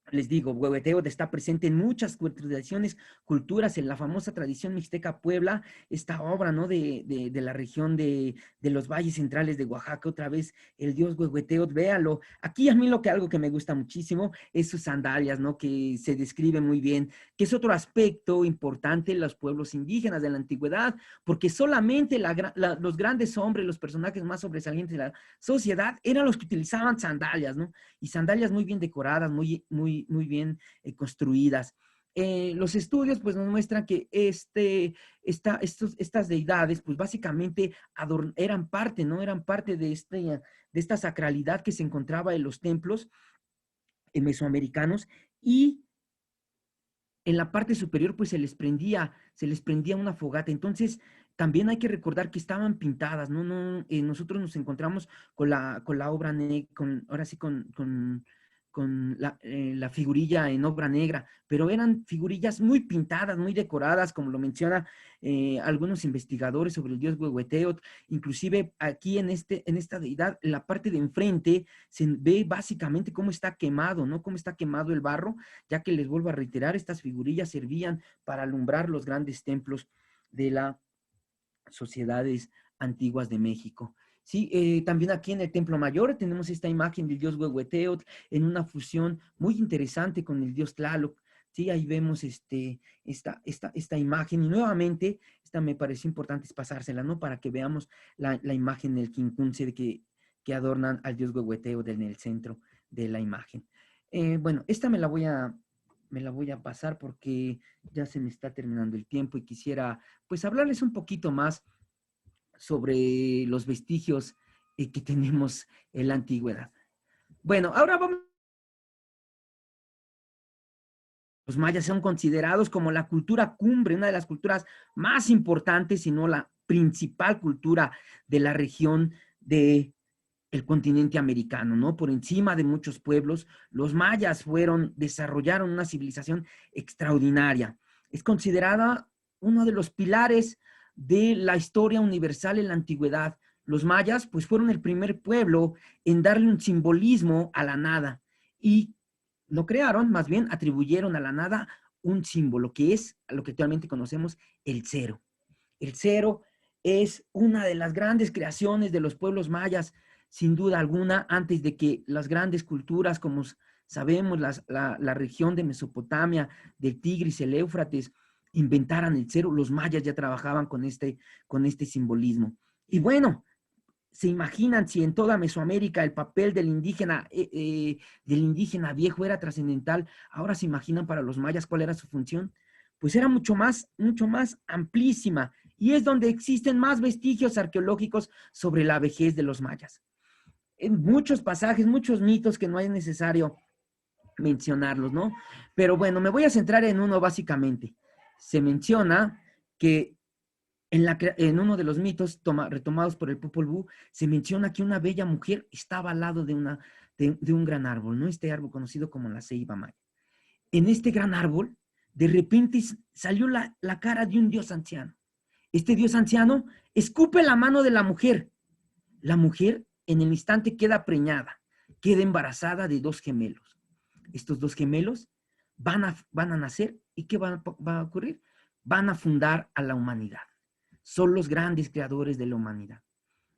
Les digo, Huehueteotl está presente en muchas tradiciones, culturas, en la famosa tradición mixteca Puebla, esta obra, ¿no? De la región de los valles centrales de Oaxaca, otra vez, el dios Huehueteotl, véalo. Aquí a mí algo que me gusta muchísimo es sus sandalias, ¿no? Que se describe muy bien, que es otro aspecto importante en los pueblos indígenas de la antigüedad, porque solamente los grandes hombres, los personajes más sobresalientes de la sociedad, eran los que utilizaban sandalias, ¿no? Y sandalias muy bien decoradas, muy bien construidas. Los estudios pues nos muestran que estas deidades pues básicamente eran parte, ¿no? Eran parte de esta sacralidad que se encontraba en los templos mesoamericanos, y en la parte superior pues se les prendía una fogata. Entonces también hay que recordar que estaban pintadas, ¿no? Nosotros nos encontramos con la obra negra, ahora sí con la figurilla en obra negra, pero eran figurillas muy pintadas, muy decoradas, como lo menciona algunos investigadores sobre el dios Huehueteotl. Inclusive aquí en esta deidad, en la parte de enfrente, se ve básicamente cómo está quemado, ¿no? Cómo está quemado el barro, ya que les vuelvo a reiterar, estas figurillas servían para alumbrar los grandes templos de las sociedades antiguas de México. Sí, también aquí en el Templo Mayor tenemos esta imagen del dios Huehueteotl en una fusión muy interesante con el dios Tlaloc. Sí, ahí vemos esta imagen, y nuevamente, esta me pareció importante pasársela, ¿no? Para que veamos la imagen del quincunce que adornan al dios Huehueteotl en el centro de la imagen. Bueno, esta me la voy a pasar porque ya se me está terminando el tiempo y quisiera pues hablarles un poquito más sobre los vestigios que tenemos en la antigüedad. Bueno, ahora vamos. Los mayas son considerados como la cultura cumbre, una de las culturas más importantes, si no la principal cultura de la región del continente americano, ¿no? Por encima de muchos pueblos, los mayas desarrollaron una civilización extraordinaria. Es considerada uno de los pilares de la historia universal en la antigüedad. Los mayas, pues, fueron el primer pueblo en darle un simbolismo a la nada, y no crearon, más bien atribuyeron a la nada un símbolo, que es lo que actualmente conocemos, el cero. El cero es una de las grandes creaciones de los pueblos mayas, sin duda alguna, antes de que las grandes culturas, como sabemos, la región de Mesopotamia, del Tigris, el Éufrates, inventaran el cero. Los mayas ya trabajaban con este simbolismo. Y bueno, ¿se imaginan si en toda Mesoamérica el papel del indígena viejo era trascendental? Ahora se imaginan para los mayas cuál era su función. Pues era mucho más amplísima y es donde existen más vestigios arqueológicos sobre la vejez de los mayas. En muchos pasajes, muchos mitos que no es necesario mencionarlos, ¿no? Pero bueno, me voy a centrar en uno básicamente. Se menciona que en uno de los mitos retomados por el Popol Vuh, se menciona que una bella mujer estaba al lado de un gran árbol, ¿no? Este árbol conocido como la ceiba maya. En este gran árbol, de repente salió la cara de un dios anciano. Este dios anciano escupe la mano de la mujer. La mujer en el instante queda preñada, queda embarazada de 2 gemelos. Estos 2 gemelos van a nacer, ¿y qué va a ocurrir? Van a fundar a la humanidad. Son los grandes creadores de la humanidad.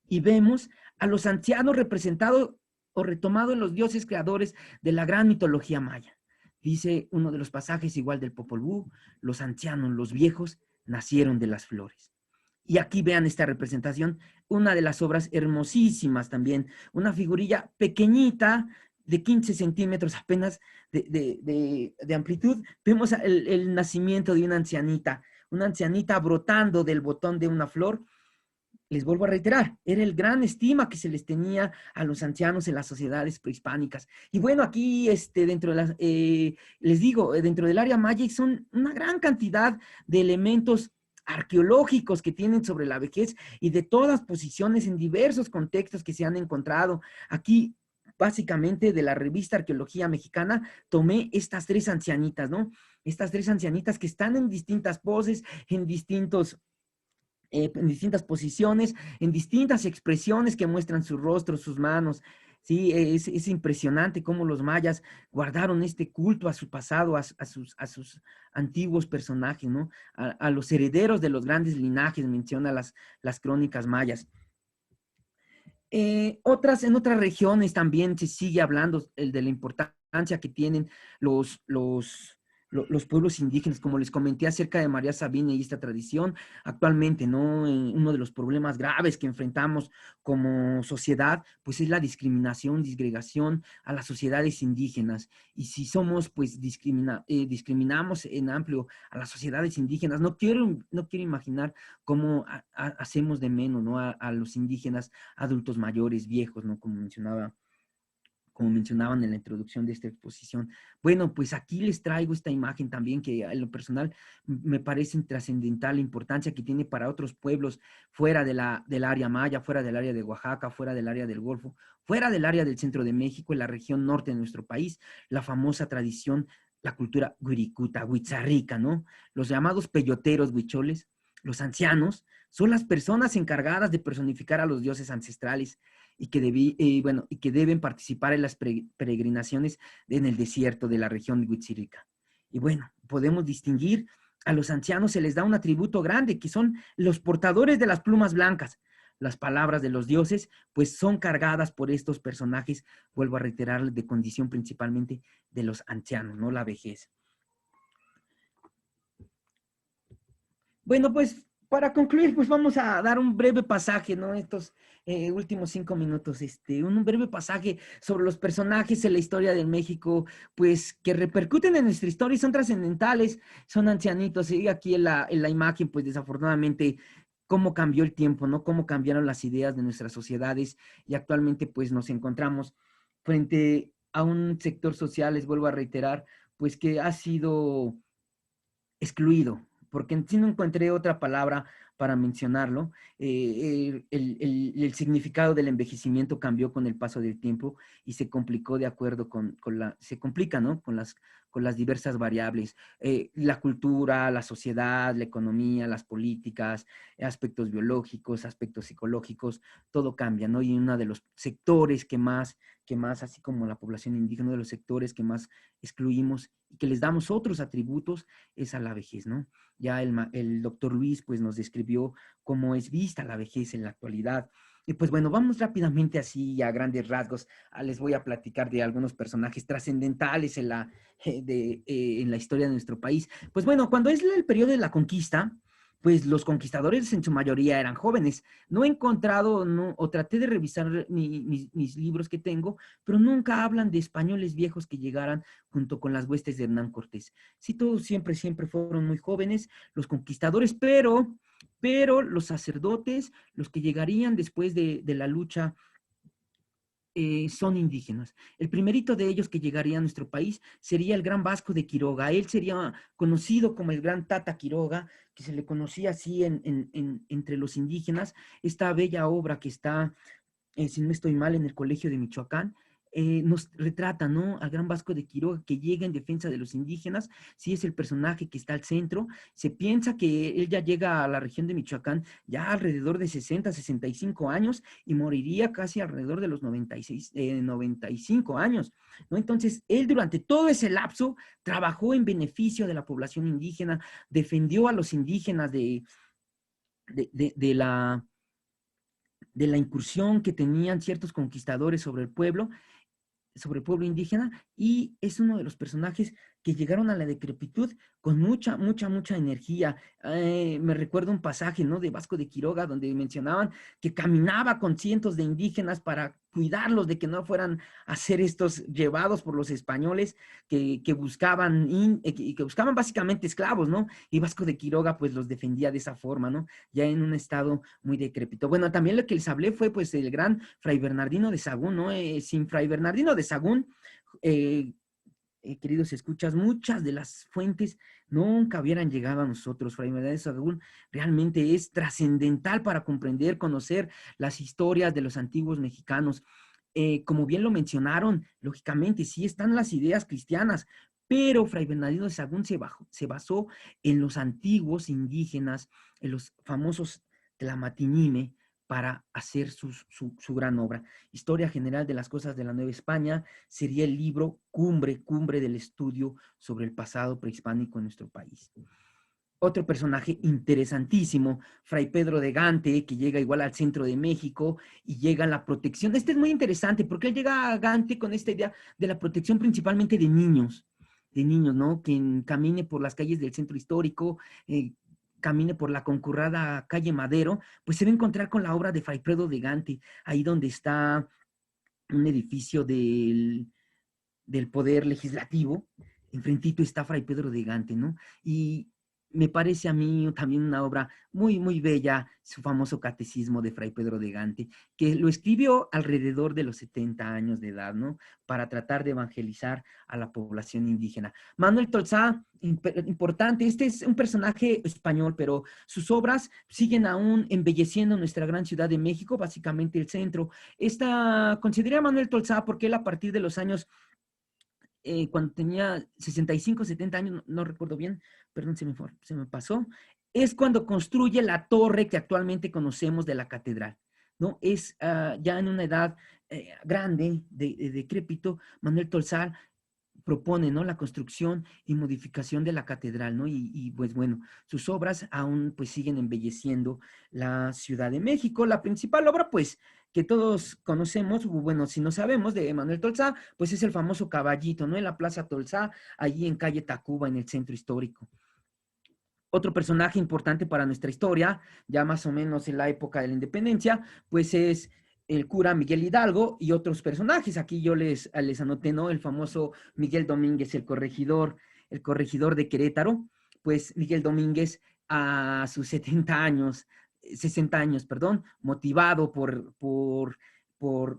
Y vemos a los ancianos representados o retomados en los dioses creadores de la gran mitología maya. Dice uno de los pasajes igual del Popol Vuh, los ancianos, los viejos, nacieron de las flores. Y aquí vean esta representación, una de las obras hermosísimas también, una figurilla pequeñita, de 15 centímetros apenas de amplitud. Vemos el nacimiento de una ancianita brotando del botón de una flor. Les vuelvo a reiterar, era el gran estima que se les tenía a los ancianos en las sociedades prehispánicas. Y bueno, aquí dentro de las, les digo, dentro del área maya son una gran cantidad de elementos arqueológicos que tienen sobre la vejez y de todas posiciones en diversos contextos que se han encontrado. Aquí, básicamente, de la revista Arqueología Mexicana, tomé estas 3 ancianitas, ¿no? Estas 3 ancianitas que están en distintas poses, en distintas posiciones, en distintas expresiones que muestran su rostro, sus manos. Sí, es impresionante cómo los mayas guardaron este culto a su pasado, a sus antiguos personajes, ¿no? A los herederos de los grandes linajes, menciona las crónicas mayas. En otras regiones también se sigue hablando de la importancia que tienen los pueblos indígenas, como les comenté acerca de María Sabina y esta tradición. Actualmente, ¿no? Uno de los problemas graves que enfrentamos como sociedad, pues es la discriminación, disgregación a las sociedades indígenas. Y si somos, pues, discriminamos en amplio a las sociedades indígenas, no quiero imaginar cómo hacemos de menos, ¿no? A los indígenas adultos mayores, viejos, ¿no? Como mencionaban en la introducción de esta exposición. Bueno, pues aquí les traigo esta imagen también que en lo personal me parece trascendental la importancia que tiene para otros pueblos fuera del área maya, fuera del área de Oaxaca, fuera del área del Golfo, fuera del área del centro de México, en la región norte de nuestro país, la famosa tradición, la cultura guiricuta, huitzarrica, ¿no? Los llamados peyoteros huicholes, los ancianos, son las personas encargadas de personificar a los dioses ancestrales y que deben participar en las peregrinaciones en el desierto de la región de Huitzilca. Y bueno, podemos distinguir, a los ancianos se les da un atributo grande, que son los portadores de las plumas blancas. Las palabras de los dioses, pues son cargadas por estos personajes, vuelvo a reiterar, de condición principalmente de los ancianos, no la vejez. Bueno, pues para concluir, pues vamos a dar un breve pasaje, ¿no? Estos últimos 5 minutos, un breve pasaje sobre los personajes en la historia de México, pues que repercuten en nuestra historia y son trascendentales, son ancianitos. Y aquí en la imagen, pues desafortunadamente, cómo cambió el tiempo, ¿no? Cómo cambiaron las ideas de nuestras sociedades y actualmente, pues nos encontramos frente a un sector social, les vuelvo a reiterar, pues que ha sido excluido, porque en sí no encontré otra palabra para mencionarlo. El significado del envejecimiento cambió con el paso del tiempo y se complicó de acuerdo se complica, ¿no? Con las diversas variables. La cultura, la sociedad, la economía, las políticas, aspectos biológicos, aspectos psicológicos, todo cambia, ¿no? Y uno de los sectores que más, así como la población indígena, uno de los sectores que más excluimos y que les damos otros atributos es a la vejez, ¿no? Ya el doctor Luis pues nos describió cómo es vista la vejez en la actualidad. Y pues bueno, vamos rápidamente así a grandes rasgos. Les voy a platicar de algunos personajes trascendentales en la historia de nuestro país. Pues bueno, cuando es el periodo de la conquista, pues los conquistadores en su mayoría eran jóvenes. No he encontrado, o traté de revisar mis libros que tengo, pero nunca hablan de españoles viejos que llegaran junto con las huestes de Hernán Cortés. Sí, todos siempre fueron muy jóvenes, los conquistadores, pero pero los sacerdotes, los que llegarían después de la lucha, son indígenas. El primerito de ellos que llegaría a nuestro país sería el gran Vasco de Quiroga. Él sería conocido como el gran Tata Quiroga, que se le conocía así entre los indígenas. Esta bella obra que está, si no estoy mal, en el Colegio de Michoacán, nos retrata, ¿no?, al gran Vasco de Quiroga, que llega en defensa de los indígenas. Sí, es el personaje que está al centro. Se piensa que él ya llega a la región de Michoacán ya alrededor de 60, 65 años y moriría casi alrededor de los 95 años, ¿no? Entonces, él durante todo ese lapso trabajó en beneficio de la población indígena, defendió a los indígenas de, de, de la de la incursión que tenían ciertos conquistadores sobre el pueblo indígena, y es uno de los personajes que llegaron a la decrepitud con mucha, mucha, mucha energía. Me recuerdo un pasaje, ¿no?, de Vasco de Quiroga, donde mencionaban que caminaba con cientos de indígenas para cuidarlos de que no fueran a ser estos llevados por los españoles que buscaban básicamente esclavos, ¿no? Y Vasco de Quiroga pues los defendía de esa forma, ¿no? Ya en un estado muy decrépito. Bueno, también lo que les hablé fue pues el gran Fray Bernardino de Sahagún, ¿no? Sin Fray Bernardino de Sahagún, queridos escuchas, muchas de las fuentes nunca hubieran llegado a nosotros. Fray Bernardino de Sahagún realmente es trascendental para comprender, conocer las historias de los antiguos mexicanos. Como bien lo mencionaron, lógicamente sí están las ideas cristianas, pero Fray Bernardino de Sahagún se basó en los antiguos indígenas, en los famosos Tlamatinime, para hacer su gran obra. Historia General de las Cosas de la Nueva España sería el libro cumbre del estudio sobre el pasado prehispánico en nuestro país. Otro personaje interesantísimo, Fray Pedro de Gante, que llega igual al centro de México y llega a la protección. Este es muy interesante porque él llega a Gante con esta idea de la protección principalmente de niños, ¿no? Quien camine por las calles del centro histórico, camine por la concurrada calle Madero, pues se va a encontrar con la obra de Fray Pedro de Gante, ahí donde está un edificio del Poder Legislativo. Enfrentito está Fray Pedro de Gante, ¿no? Y me parece a mí también una obra muy, muy bella, su famoso Catecismo de Fray Pedro de Gante, que lo escribió alrededor de los 70 años de edad, ¿no? Para tratar de evangelizar a la población indígena. Manuel Tolsá, importante, este es un personaje español, pero sus obras siguen aún embelleciendo nuestra gran ciudad de México, básicamente el centro. Consideré a Manuel Tolsá porque él a partir de los años cuando tenía 65, 70 años, no recuerdo bien, perdón, se me pasó, es cuando construye la torre que actualmente conocemos de la catedral, ¿no? Es ya en una edad grande, de decrépito, Manuel Tolsá propone, ¿no?, la construcción y modificación de la catedral, ¿no? Pues bueno, sus obras aún pues siguen embelleciendo la Ciudad de México. La principal obra pues que todos conocemos, bueno, si no sabemos, de Manuel Tolsá, pues es el famoso Caballito, ¿no?, en la Plaza Tolsá, allí en calle Tacuba, en el centro histórico. Otro personaje importante para nuestra historia, ya más o menos en la época de la independencia, pues es el cura Miguel Hidalgo y otros personajes. Aquí yo les anoté, ¿no?, el famoso Miguel Domínguez, el corregidor de Querétaro. Pues Miguel Domínguez a sus 70 años, 60 años, perdón, motivado por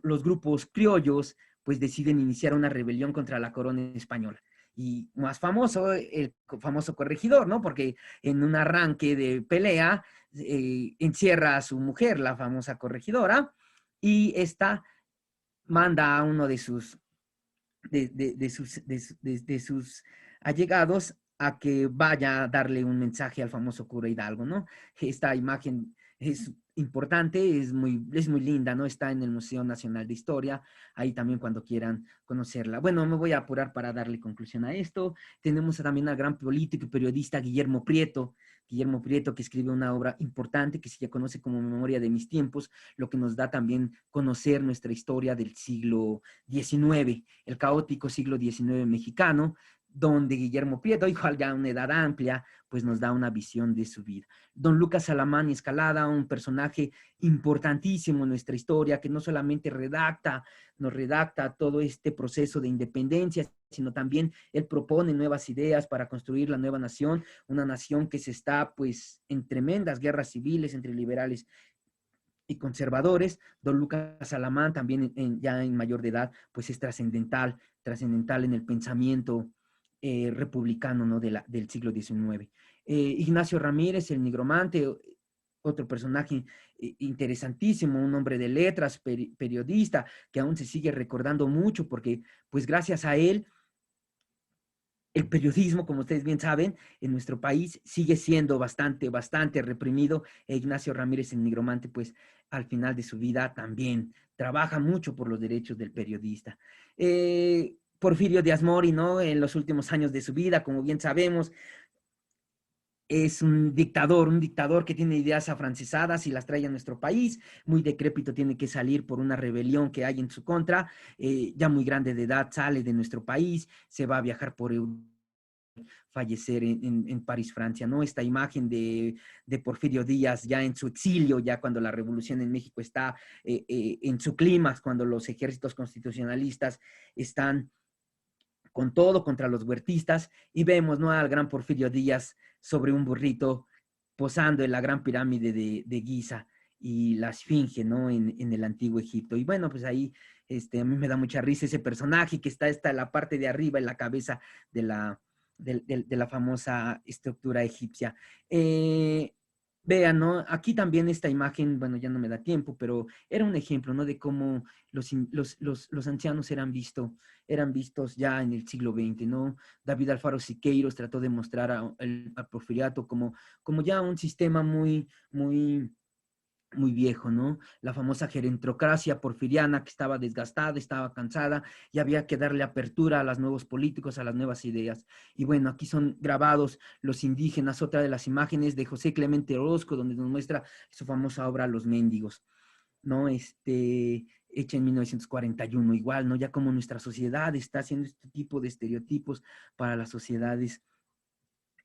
los grupos criollos, pues deciden iniciar una rebelión contra la corona española. Y más famoso, el famoso corregidor, ¿no? Porque en un arranque de pelea encierra a su mujer, la famosa corregidora, y esta manda a uno de sus allegados a que vaya a darle un mensaje al famoso cura Hidalgo, ¿no? Esta imagen es importante, es muy linda, ¿no? Está en el Museo Nacional de Historia, ahí también cuando quieran conocerla. Bueno, me voy a apurar para darle conclusión a esto. Tenemos también al gran político y periodista Guillermo Prieto, que escribe una obra importante que se conoce como Memoria de mis tiempos, lo que nos da también conocer nuestra historia del siglo XIX, el caótico siglo XIX mexicano, donde Guillermo Prieto, igual ya a una edad amplia, pues nos da una visión de su vida. Don Lucas Salamán y Escalada, un personaje importantísimo en nuestra historia, que no solamente nos redacta todo este proceso de independencia, sino también él propone nuevas ideas para construir la nueva nación, una nación que se está pues en tremendas guerras civiles entre liberales y conservadores. Don Lucas Salamán, también ya en mayor de edad, pues es trascendental en el pensamiento republicano, ¿no? Del siglo XIX. Ignacio Ramírez, el nigromante, otro personaje interesantísimo, un hombre de letras, periodista, que aún se sigue recordando mucho porque, pues gracias a él, el periodismo, como ustedes bien saben, en nuestro país sigue siendo bastante reprimido. Ignacio Ramírez, el nigromante, pues al final de su vida también trabaja mucho por los derechos del periodista. Porfirio Díaz Mori, ¿no? En los últimos años de su vida, como bien sabemos, es un dictador que tiene ideas afrancesadas y las trae a nuestro país, muy decrépito, tiene que salir por una rebelión que hay en su contra, ya muy grande de edad sale de nuestro país, se va a viajar por Europa, fallecer en París, Francia, ¿no? Esta imagen de Porfirio Díaz ya en su exilio, ya cuando la revolución en México está en su clímax, cuando los ejércitos constitucionalistas están con todo contra los huertistas, y vemos, ¿no?, al gran Porfirio Díaz sobre un burrito posando en la gran pirámide de Giza y la esfinge, ¿no?, en el antiguo Egipto. Y bueno, pues ahí a mí me da mucha risa ese personaje que está en la parte de arriba, en la cabeza de la famosa estructura egipcia. Vean, ¿no? Aquí también esta imagen, bueno, ya no me da tiempo, pero era un ejemplo, ¿no? De cómo los ancianos eran vistos ya en el siglo XX, ¿no? David Alfaro Siqueiros trató de mostrar al porfiriato como ya un sistema muy viejo, ¿no? La famosa gerontocracia porfiriana que estaba desgastada, estaba cansada y había que darle apertura a los nuevos políticos, a las nuevas ideas. Y bueno, aquí son grabados los indígenas, otra de las imágenes de José Clemente Orozco, donde nos muestra su famosa obra Los Mendigos, ¿no? Hecha en 1941, igual, ¿no? Ya como nuestra sociedad está haciendo este tipo de estereotipos para las sociedades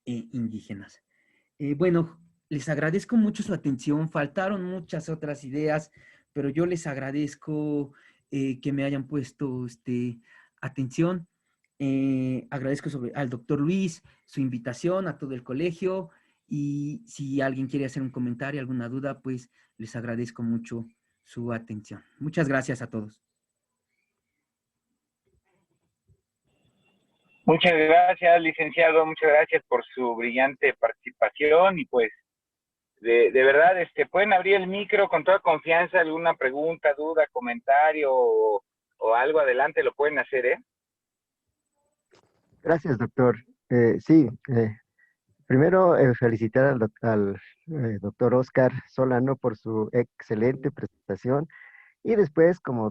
indígenas. Bueno, les agradezco mucho su atención. Faltaron muchas otras ideas, pero yo les agradezco que me hayan puesto atención. Agradezco al doctor Luis su invitación, a todo el colegio, y si alguien quiere hacer un comentario, alguna duda, pues les agradezco mucho su atención. Muchas gracias a todos. Muchas gracias, licenciado, muchas gracias por su brillante participación y pues de verdad, pueden abrir el micro con toda confianza, alguna pregunta, duda, comentario o algo adelante, lo pueden hacer, ¿eh? Gracias, doctor. Sí, primero felicitar al doctor Oscar Solano por su excelente presentación y después, como